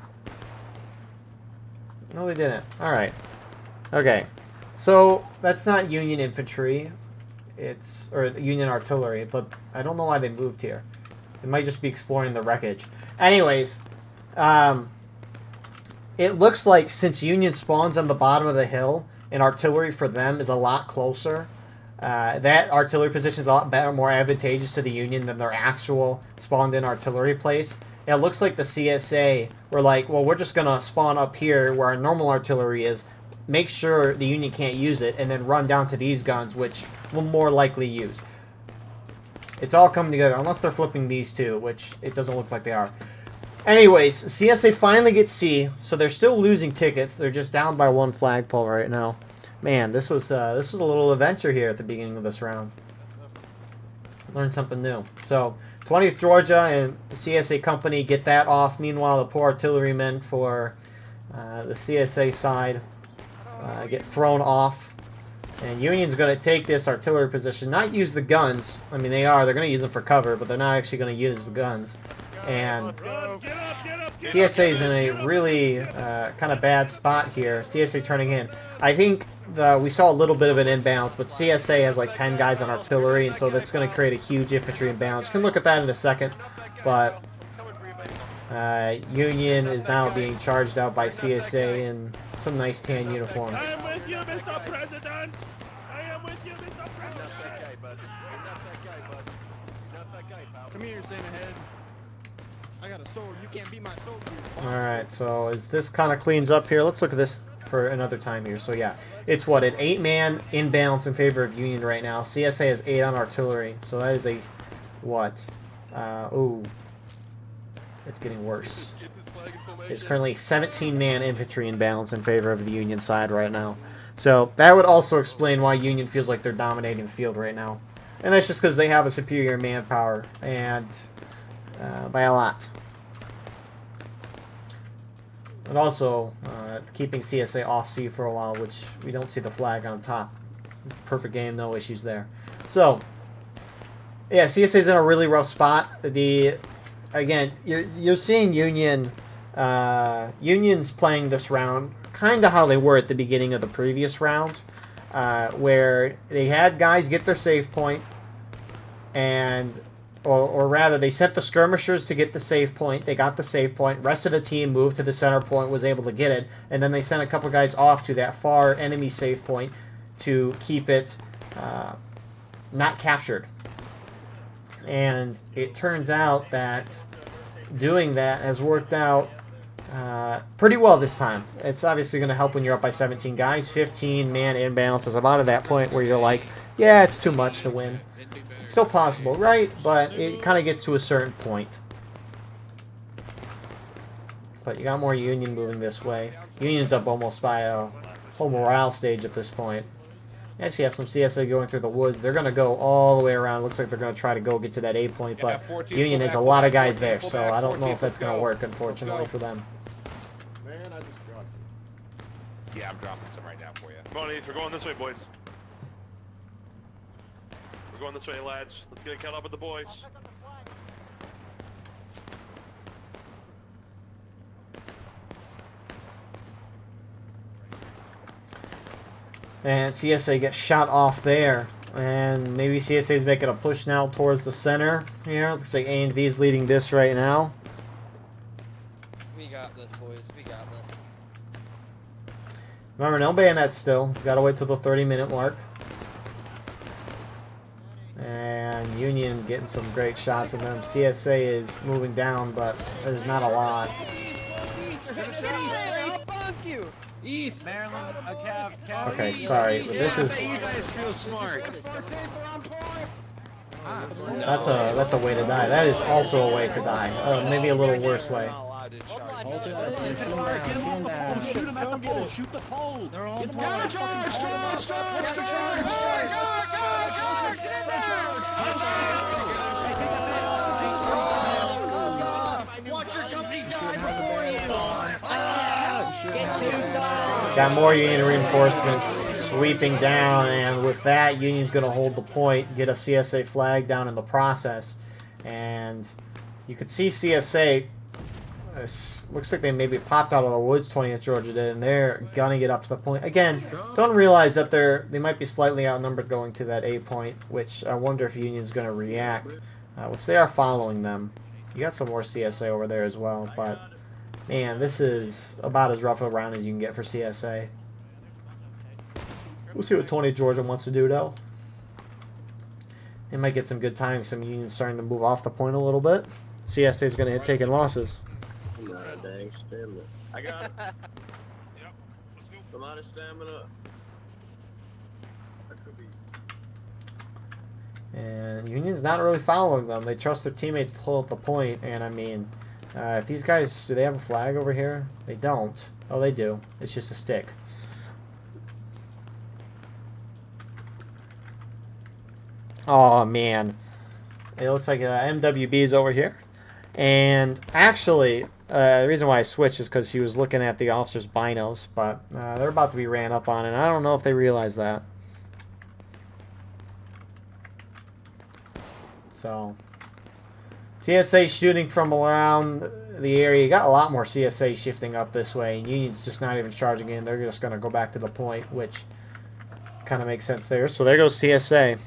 No, they didn't. Alright. Okay. So, that's not Union infantry. It's... Or Union artillery, but I don't know why they moved here. It might just be exploring the wreckage. Anyways, it looks like since Union spawns on the bottom of the hill, and artillery for them is a lot closer, that artillery position is a lot better, more advantageous to the Union than their actual spawned-in artillery place. It looks like the CSA were like, well, we're just going to spawn up here where our normal artillery is, make sure the Union can't use it, and then run down to these guns, which we'll more likely use. It's all coming together, unless they're flipping these two, which it doesn't look like they are. Anyways, CSA finally gets C, so they're still losing tickets. They're just down by 1 flagpole right now. Man, this was a little adventure here at the beginning of this round. Learned something new. So, 20th Georgia and the CSA company get that off. Meanwhile, the poor artillerymen for the CSA side get thrown off. And Union's going to take this artillery position, not use the guns. I mean, they're going to use them for cover, but they're not actually going to use the guns. And CSA is in a really kind of bad spot here. CSA turning in. I think we saw a little bit of an imbalance, but CSA has like 10 guys on artillery, and so that's going to create a huge infantry imbalance. You can look at that in a second, but Union is now being charged out by CSA in some nice tan uniforms. I am with you, Mr. President! I am with you, Mr. President! Come here, Santa Head. I got a sword. You can't beat my sword. Alright, so as this kind of cleans up here, let's look at this for another time here. So yeah, it's what, an 8-man imbalance in favor of Union right now. CSA has 8 on artillery, so that is a, what? Ooh. It's getting worse. It's currently 17-man infantry imbalance in favor of the Union side right now. So that would also explain why Union feels like they're dominating the field right now. And that's just because they have a superior manpower, and by a lot. And also, keeping CSA off-sea for a while, which we don't see the flag on top. Perfect game, no issues there. So, yeah, CSA's in a really rough spot. Again, you're seeing Union's playing this round kind of how they were at the beginning of the previous round, where they had guys get their save point, or rather, they sent the skirmishers to get the save point. They got the save point. Rest of the team moved to the center point, was able to get it, and then they sent a couple guys off to that far enemy save point to keep it not captured. And it turns out that doing that has worked out pretty well this time. It's obviously going to help when you're up by 17 guys. 15-man imbalance is about at that point where you're like, yeah, it's too much to win. It's still possible, right? But it kind of gets to a certain point. But you got more Union moving this way. Union's up almost by a whole morale stage at this point. You actually have some CSA going through the woods. They're going to go all the way around. Looks like they're going to try to get to that A point, but Union has a lot of guys there, so I don't know if that's going to work, unfortunately, for them. Man, I just dropped it. Yeah, I'm dropping some right now for you. Come on, Heath. We're going this way, boys. We're going this way, lads. Let's get caught up with the boys. And CSA gets shot off there. And maybe CSA is making a push now towards the center here. Looks like A and V is leading this right now. We got this, boys. We got this. Remember, no bayonets still. Gotta wait till the 30-minute mark. And Union getting some great shots of them. CSA is moving down, but there's not a lot. East, Maryland, Cav. Okay, sorry, but this is. You guys feel smart. That's a way to die. That is also a way to die. Maybe a little worse way. Shoot him at the pole. Shoot the pole. They're all Watch your company die before you. Got more Union reinforcements sweeping down, and with that, Union's going to hold the point, get a CSA flag down in the process. And you could see CSA, looks like they maybe popped out of the woods, 20th Georgia did, and they're gunning it up to the point. Again, don't realize that they might be slightly outnumbered going to that A point, which I wonder if Union's going to react, which they are following them. You got some more CSA over there as well, but man, this is about as rough a round as you can get for CSA. We'll see what 20th Georgia wants to do, though. They might get some good timing. Some Unions starting to move off the point a little bit. CSA is going to hit taking losses. Dang stamina. I got it. Yep. Let's go. I'm out of stamina. That could be. And Union's not really following them. They trust their teammates to hold up the point. And I mean, if these guys, do they have a flag over here? They don't. Oh, they do. It's just a stick. Oh, man. It looks like MWB's over here. And actually, the reason why I switched is because he was looking at the officer's binos. But they're about to be ran up on, and I don't know if they realize that. So, CSA shooting from around the area. You got a lot more CSA shifting up this way, and Union's just not even charging in. They're just going to go back to the point, which kind of makes sense there. So there goes CSA.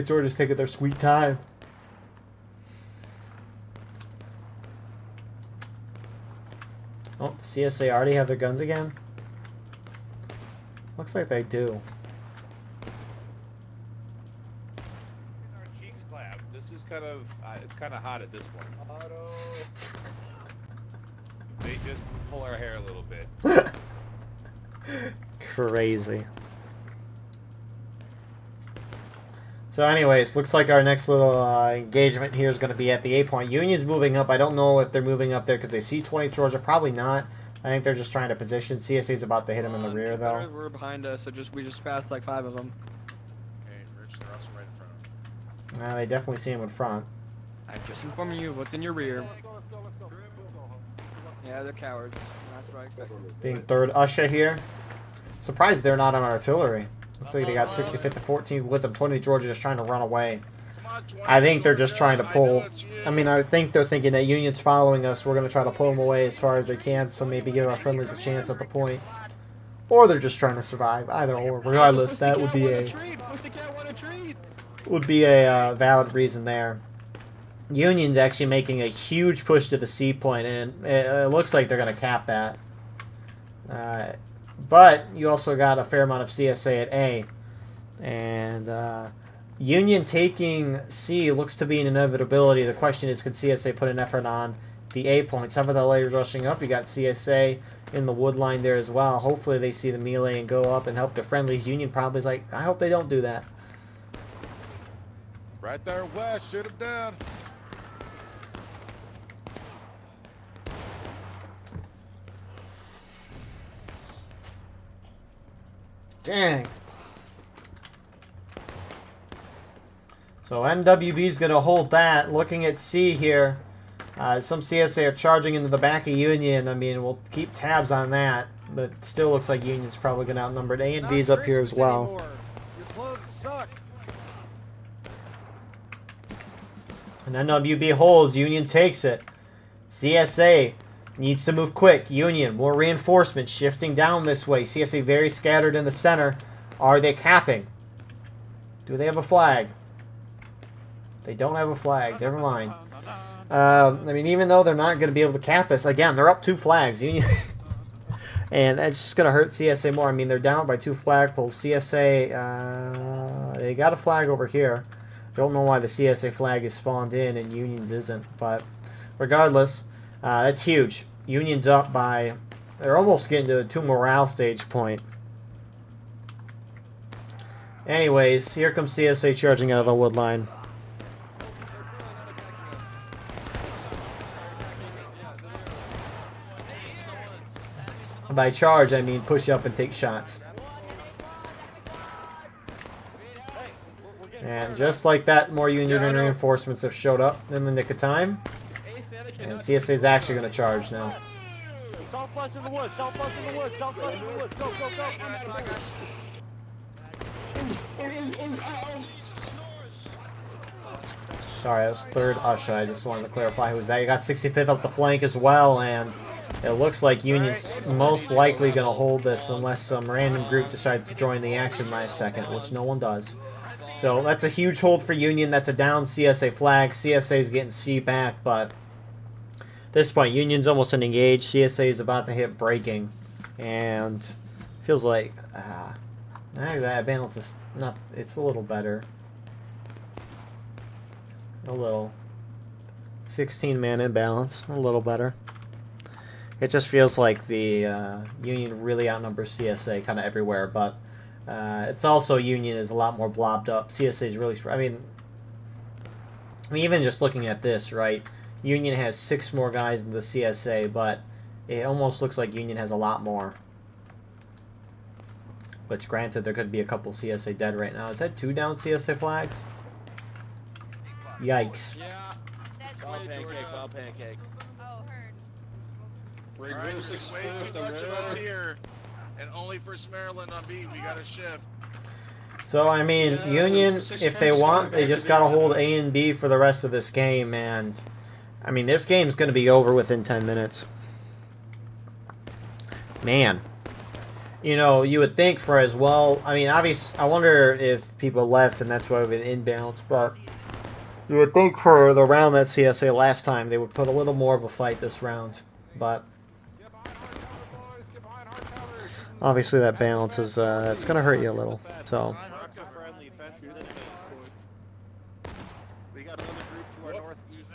Georgia's taking their sweet time. Oh, the CSA already have their guns again? Looks like they do. Our cheeks clap. This is kind of it's kind of hot at this point. Auto. They just pull our hair a little bit. Crazy. So anyways, looks like our next little engagement here is going to be at the A point. Union's moving up. I don't know if they're moving up there because they see 20th Georgia. Probably not. I think they're just trying to position. CSA's about to hit them in the rear, though. We're behind us, so we just passed like 5 of them. Okay, Rich, they're also right in front of them. They definitely see him in front. I'm just informing you what's in your rear. Yeah, they're cowards. That's what I expected. Being third Usher here. Surprised they're not on artillery. Looks like they got 65th and 14th with them. 20th Georgia just trying to run away. I think they're just trying to pull. I mean, I think they're thinking that Union's following us. We're going to try to pull them away as far as they can, so maybe give our friendlies a chance at the point. Or they're just trying to survive. Either or. Regardless, that would be a valid reason there. Union's actually making a huge push to the C point, and it looks like they're going to cap that. But you also got a fair amount of CSA at A. And Union taking C looks to be an inevitability. The question is, could CSA put an effort on the A point? 7th LA is rushing up. You got CSA in the wood line there as well. Hopefully they see the melee and go up and help the friendlies. Union probably is like, I hope they don't do that. Right there, West. Shoot him down. Dang. So NWB is going to hold that. Looking at C here, some CSA are charging into the back of Union. I mean, we'll keep tabs on that, but it still looks like Union's probably going to outnumber it. A and B's up here as well. Your clothes suck. And NWB holds. Union takes it. CSA needs to move quick. Union, more reinforcements shifting down this way. CSA very scattered in the center. Are they capping? Do they have a flag? They don't have a flag. Never mind. I mean, even though they're not going to be able to cap this, again, they're up 2 flags. Union, and it's just going to hurt CSA more. I mean, they're down by 2 flagpoles. CSA, they got a flag over here. Don't know why the CSA flag is spawned in and Union's isn't, but regardless, that's huge. Union's up by, they're almost getting to the 2 morale stage point. Anyways, here comes CSA charging out of the wood line. By charge, I mean push up and take shots. And just like that, more Union reinforcements have showed up in the nick of time. And CSA is actually going to charge now. Southwest in the woods, southwest in the woods, southwest in the woods. Go, go, go. Sorry, that was third Usher. I just wanted to clarify who was that. You got 65th up the flank as well, and it looks like Union's most likely going to hold this unless some random group decides to join the action last second, which no one does. So that's a huge hold for Union. That's a down CSA flag. CSA is getting C back, but at this point, Union's almost engaged. CSA is about to hit breaking, and feels like that balance is not. It's a little better. A little 16-man imbalance. A little better. It just feels like the Union really outnumbers CSA kind of everywhere, but it's also Union is a lot more blobbed up. CSA is really. I mean, even just looking at this, right? Union has 6 more guys than the CSA, but it almost looks like Union has a lot more. Which, granted, there could be a couple CSA dead right now. Is that 2 down CSA flags? Yikes. Yeah. All pancakes, all pancake. Oh, heard. We're All right, group there's 6 way too much of us here. And only for Maryland on B, we got to shift. So, I mean, Union, if they want, they just got to hold A and B for the rest of this game, and, I mean, this game's going to be over within 10 minutes. Man. You know, you would think for as well, I mean, obviously, I wonder if people left and that's why we've been inbounds, but you would think for the round that CSA last time, they would put a little more of a fight this round, but obviously that balance is, it's going to hurt you a little, so. We got another group to our northeast.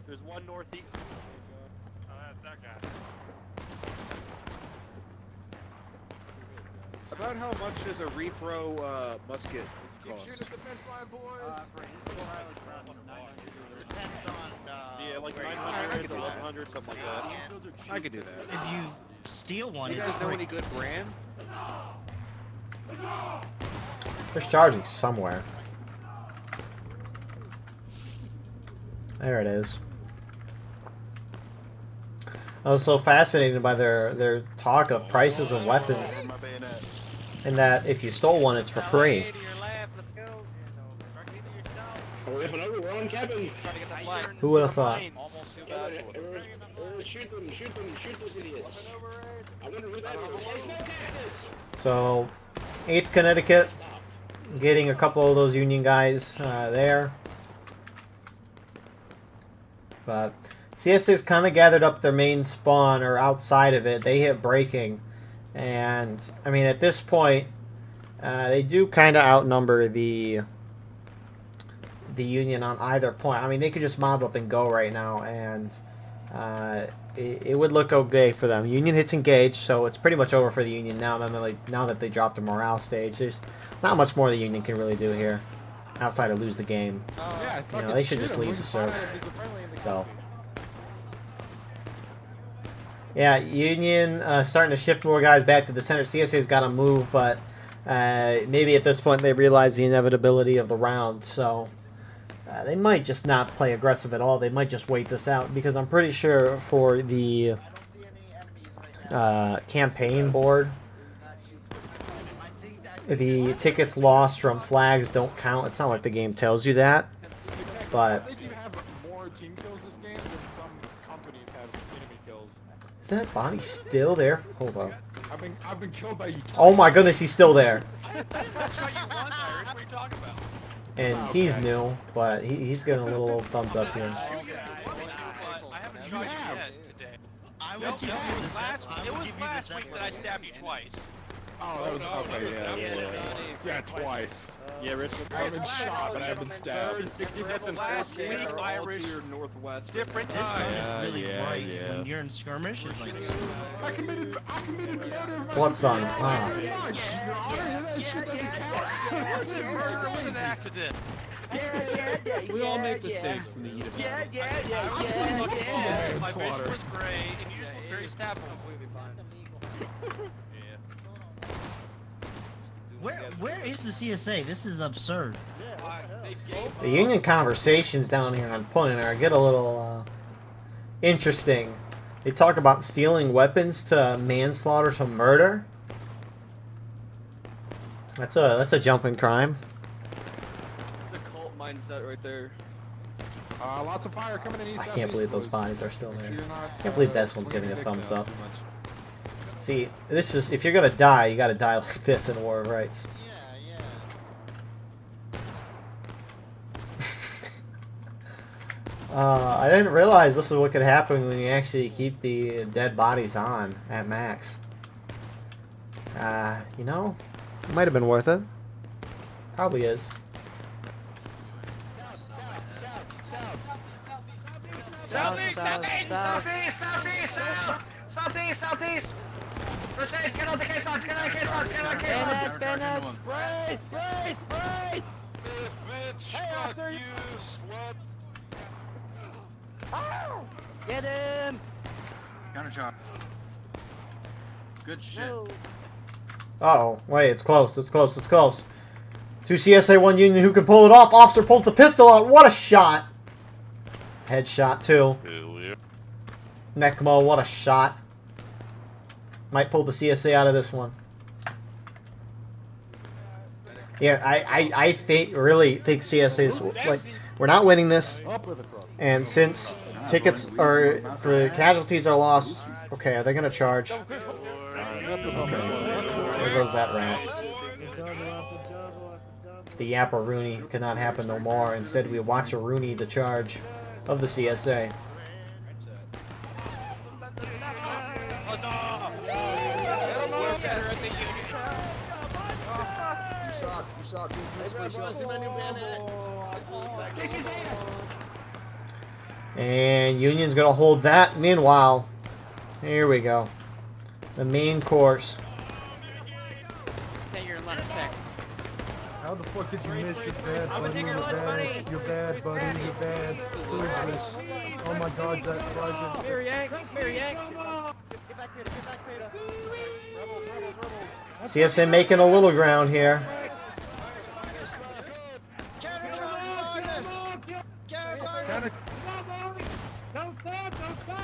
There's one northeast. Oh, that's that guy. About how much does a repro musket cost? Depends on. Yeah, like I 900 could or do that. 1100, something like that. I could do that. If you steal one, You it's guys know free. any good brand? There's charging somewhere. There it is. I was so fascinated by their talk of prices of weapons, and that if you stole one, it's for free. We're ripping over. We're on cabin. Who would have thought? Shoot them. Shoot them. Shoot those idiots. I wonder who that is. Hey, Snowcat! So, 8th Connecticut, getting a couple of those Union guys there. But CSA's kind of gathered up their main spawn, or outside of it. They hit breaking. And, I mean, at this point, they do kind of outnumber the Union on either point. I mean, they could just mob up and go right now, and it would look okay for them. Union hits engage, so it's pretty much over for the Union now. Now that they dropped a morale stage, there's not much more the Union can really do here, outside of lose the game. Yeah, You know, they should just leave the server. So, yeah, Union starting to shift more guys back to the center. CSA's got to move, but maybe at this point they realize the inevitability of the round, so they might just not play aggressive at all. They might just wait this out, because I'm pretty sure for the campaign board, the tickets lost from flags don't count. It's not like the game tells you that, but I think you have more team kills this game than some companies have enemy kills. is that body still there? Hold on. I've been killed by you twice. Oh my goodness, he's still there. I shot you once, Irish. What are you talking about? And he's new, but he's getting a little thumbs up here. I haven't shot you yet today. It was last week that I stabbed you twice. Oh, that was okay. Yeah, twice. Yeah, Rich. I've been shot, but I haven't been stabbed. 65th and last week, Irish. northwest. Different This sun time. is really bright. When you're in skirmish, it's like I committed murder of my What son? superior. Ah. Pretty much, Your Honor. That shit doesn't count. Murder was an accident. We all make mistakes in the heat of battle. My vision was gray, and you just looked very stabbable. where is the CSA? This is absurd. The Union conversations down here on Punter get a little interesting. They talk about stealing weapons to manslaughter to murder. That's a jumping crime. It's a cult mindset right there. Lots of fire coming in east. I can't believe those bodies are still there. Sure you're not, I can't believe this one's swinging getting a your thumbs dicks out up. too much. See, this is, if you're gonna die, you gotta die like this in War of Rights. I didn't realize this is what could happen when you actually keep the dead bodies on at max. You know, it might have been worth it. Probably is. Southeast! Proceed, get on the caissons, get on the caissons! Brace! Bitch, fuck you, slut. Get him! Counter shot. Good shit. Uh-oh. Wait, it's close. Two CSA, 1 Union. Who can pull it off? Officer pulls the pistol out. What a shot. Headshot, too. Necmo, what a shot. Might pull the CSA out of this one. Yeah, I really think CSA's, like, we're not winning this. And since tickets are for casualties are lost, okay, are they going to charge? Okay. There goes that rant. The Yapper Rooney could not happen no more. Instead, we watch a Rooney the charge of the CSA. And Union's going to hold that. Meanwhile, here we go. The main course. tech. How the fuck did you miss? You're bad, I'm buddy. taking You're lunch money. bad. You're bad, buddy. You're bad. Who is this? Oh my God, that sergeant. Spear yank, spear yank. Get back, Peter. Get back, Peter. Rebels, rebels, rebels. CSA making a little ground here.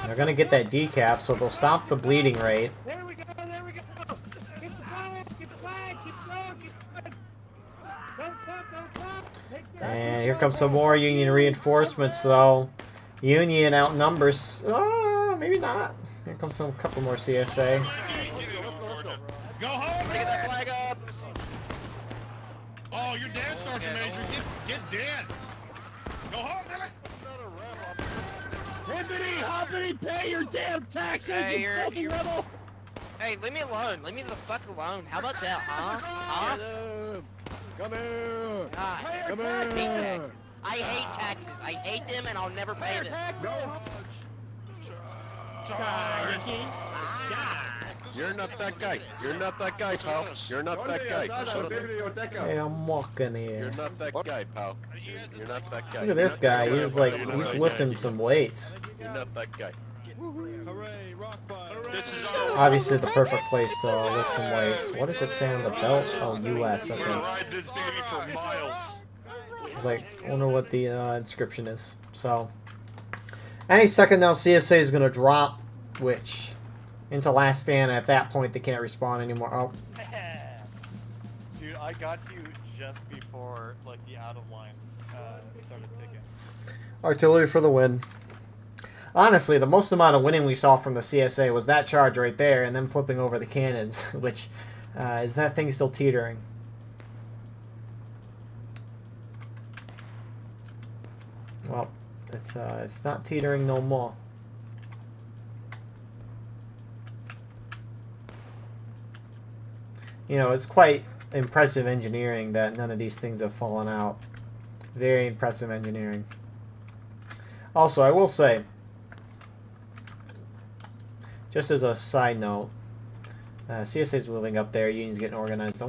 They're going to get that decap, so they'll stop the bleeding rate. There we go, there we go. Get the flag, get the flag, keep going, keep going. Don't stop, don't stop. And here comes some more Union reinforcements, though. Union outnumbers. Maybe not. Here comes a couple more CSA. Go home, Get that flag up. Oh, you're dead, Sergeant Major. Get dead. Go home, Billy. Hoppity, pay your damn taxes, Hey, you you're- filthy you're- rebel! Hey, leave me alone. Leave me the fuck alone. How about that, huh? Huh? Come here! God, I hate taxes. I hate taxes. I hate them, and I'll never pay them. You're not that guy. You're not that guy, pal. You're not that guy. Shut up. Hey, I'm walking You're here. not that guy, pal. You're not that guy. Look at this guy. He's like, he's lifting some weights. You're not that guy. Hooray, rock bottom. This is our Obviously, the perfect place to lift some weights. What does it say on the belt? Oh, US. We're gonna Okay. ride this baby for miles. It's like, I wonder what the inscription is. So, any second now, CSA is going to drop, which into last stand. At that point, they can't respawn anymore. Oh, Dude, I got you just before like the out of line started ticking. artillery for the win. Honestly, the most amount of winning we saw from the CSA was that charge right there, and then flipping over the cannons, which is that thing still teetering? Well, it's not teetering no more. You know, it's quite impressive engineering that none of these things have fallen out. Very impressive engineering. Also, I will say, just as a side note, CSA is moving up there. Union's getting organized.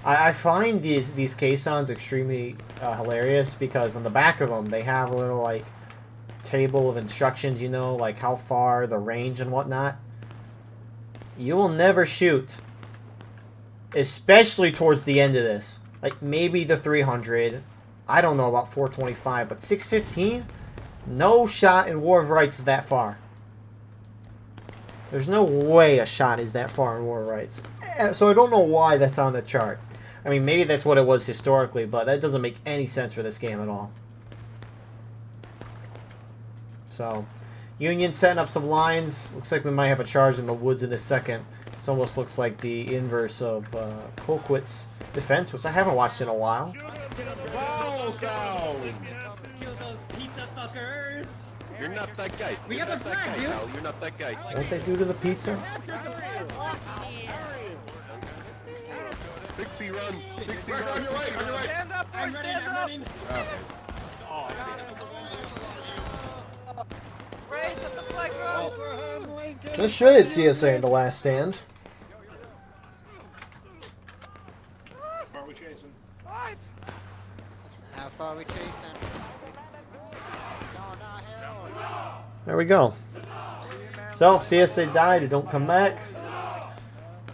I find these caissons extremely hilarious because on the back of them they have a little like table of instructions. You know, like how far, the range, and whatnot. You will never shoot, especially towards the end of this. Like maybe the 300. I don't know about 425, but 615. No shot in War of Rights is that far. There's no way a shot is that far in War of Rights. So I don't know why that's on the chart. I mean, maybe that's what it was historically, but that doesn't make any sense for this game at all. So, Union setting up some lines. Looks like we might have a charge in the woods in a second. This almost looks like the inverse of Colquitt's defense, which I haven't watched in a while. Foul sound. Kill those pizza fuckers. You're not that guy. We You're got the not that flag, guy, dude. pal. You're not that guy. What they do to the pizza? Dixie run. Dixie run. On your right, on your right. Stand up, boys, stand up. Ray, set the flag up. This shredded CSA in the last stand. How far are we chasing? How far are we chasing? There we go. So if CSA died, it don't come back.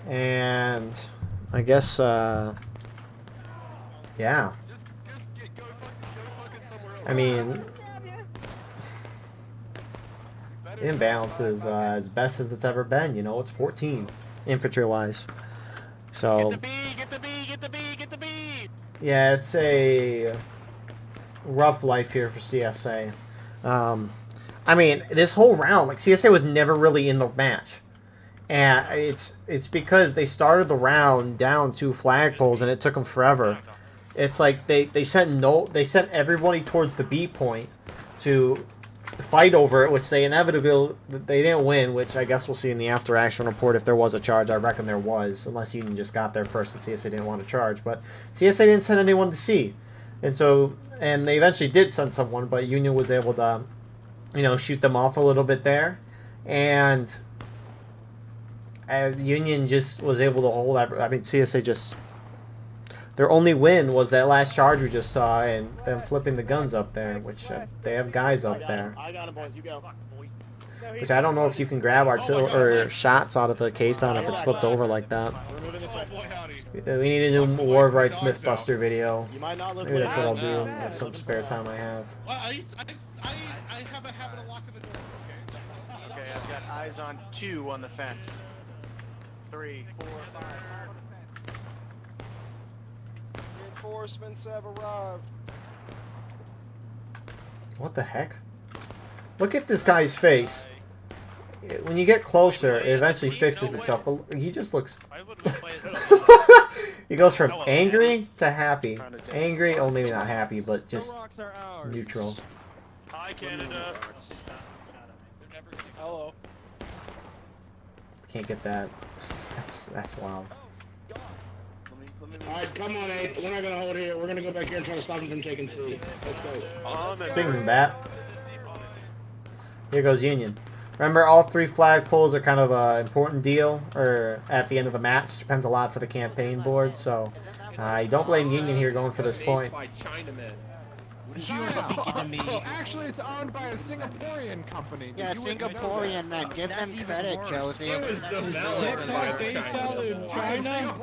And I guess, yeah. I mean, the imbalance is as best as it's ever been. You know, it's 14 infantry-wise. So, Get the B, get the B, get the B, get the B. yeah, it's a rough life here for CSA. I mean, this whole round, like, CSA was never really in the match. And it's because they started the round down 2 flagpoles and it took them forever. It's like they sent everybody towards the B point to fight over it, which they didn't win, which I guess we'll see in the after action report if there was a charge. I reckon there was, unless Union just got there first and CSA didn't want to charge. But CSA didn't send anyone to C. And they eventually did send someone, but Union was able to, you know, shoot them off a little bit there. And Union just was able to hold. I mean, CSA just Their only win was that last charge we just saw and them flipping the guns up there, which they have guys up there. I got him, boys. You go. Which I don't know if you can grab or shots out of the caisson if it's flipped over like that. We need a new War of Right Mythbuster video. Maybe that's what I'll do in some spare time I have. I have a habit of locking the door. Okay, I've got eyes on 2 on the fence. 3, 4, 5. Reinforcements have arrived. What the heck? Look at this guy's face. When you get closer, it eventually fixes itself. But he just looks... He goes from angry to happy. Angry, oh maybe not happy, but just neutral. Hi, Canada. Hello. Can't get that. That's wild. Alright, come on, 8th. We're not gonna hold here. We're gonna go back here and try to stop him from taking C. Let's go. Speaking of that, here goes Union. Remember, all 3 flag pulls are kind of an important deal, or at the end of the match. Depends a lot for the campaign board, so you don't blame Union here going for this point. Actually, it's owned by a Singaporean company. Yeah, Singaporean men. Give them credit, Josie. TikTok based out in China?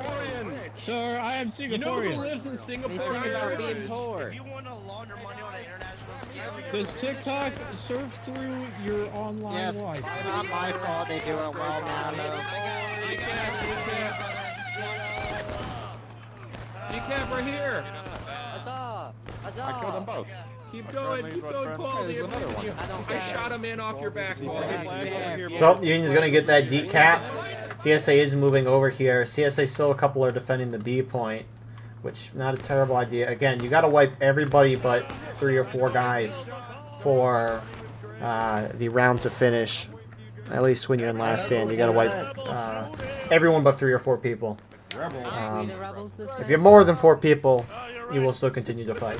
Sir, I am Singaporean. You know who lives in Singapore? about being poor. You want to launder money on an international scale? Does TikTok surf through your online life? It's not my fault they do it well now, though. Decaf right here. I killed them both. Keep going, quality. I shot a man off your back wall. So, Union's going to get that decap. CSA is moving over here. CSA still a couple are defending the B point, which not a terrible idea. Again, you got to wipe everybody but 3 or 4 guys for the round to finish. At least when you're in last stand, you got to wipe everyone but 3 or 4 people. If you're more than 4 people, you will still continue to fight.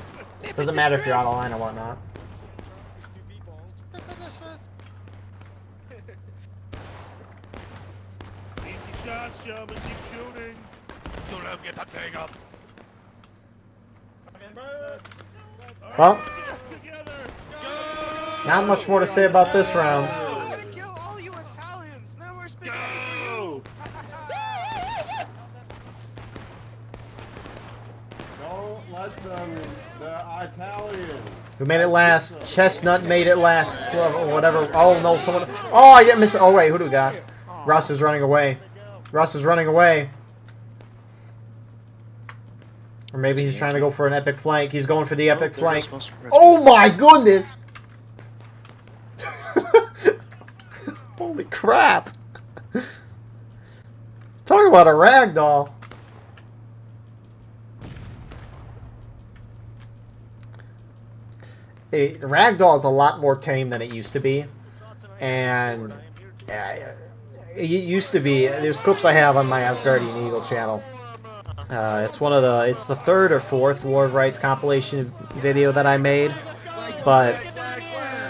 Doesn't matter if you're out of line or whatnot. Easy shots, gentlemen. Keep shooting. Don't let him get that thing up. Well, not much more to say about this round. Kill all you Italians. Now we're speaking. Don't let them, the Italians. Who made it last? Chestnut made it last. Whatever. Oh, no, someone... Oh, I didn't miss it. Oh, wait, who do we got? Russ is running away. Russ is running away. Or maybe he's trying to go for an epic flank. He's going for the epic flank. Oh, my goodness! Holy crap. Talk about a ragdoll. Ragdoll is a lot more tame than it used to be, and it used to be. There's clips I have on my Asgardian Eagle channel. It's one of the. It's the 3rd or 4th War of Rights compilation video that I made, but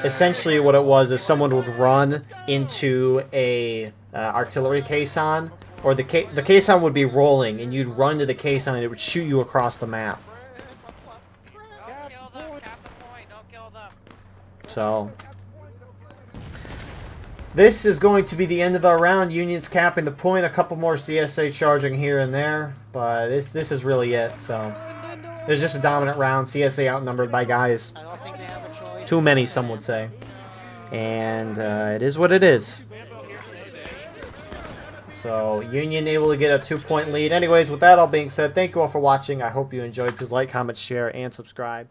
essentially what it was is someone would run into a artillery caisson, or the caisson would be rolling, and you'd run to the caisson and it would shoot you across the map. So, this is going to be the end of the round. Union's capping the point. A couple more CSA charging here and there, but this is really it. So, it's just a dominant round. CSA outnumbered by guys. Too many, some would say. And it is what it is. So, Union able to get a 2-point lead. Anyways, with that all being said, thank you all for watching. I hope you enjoyed. Please like, comment, share, and subscribe.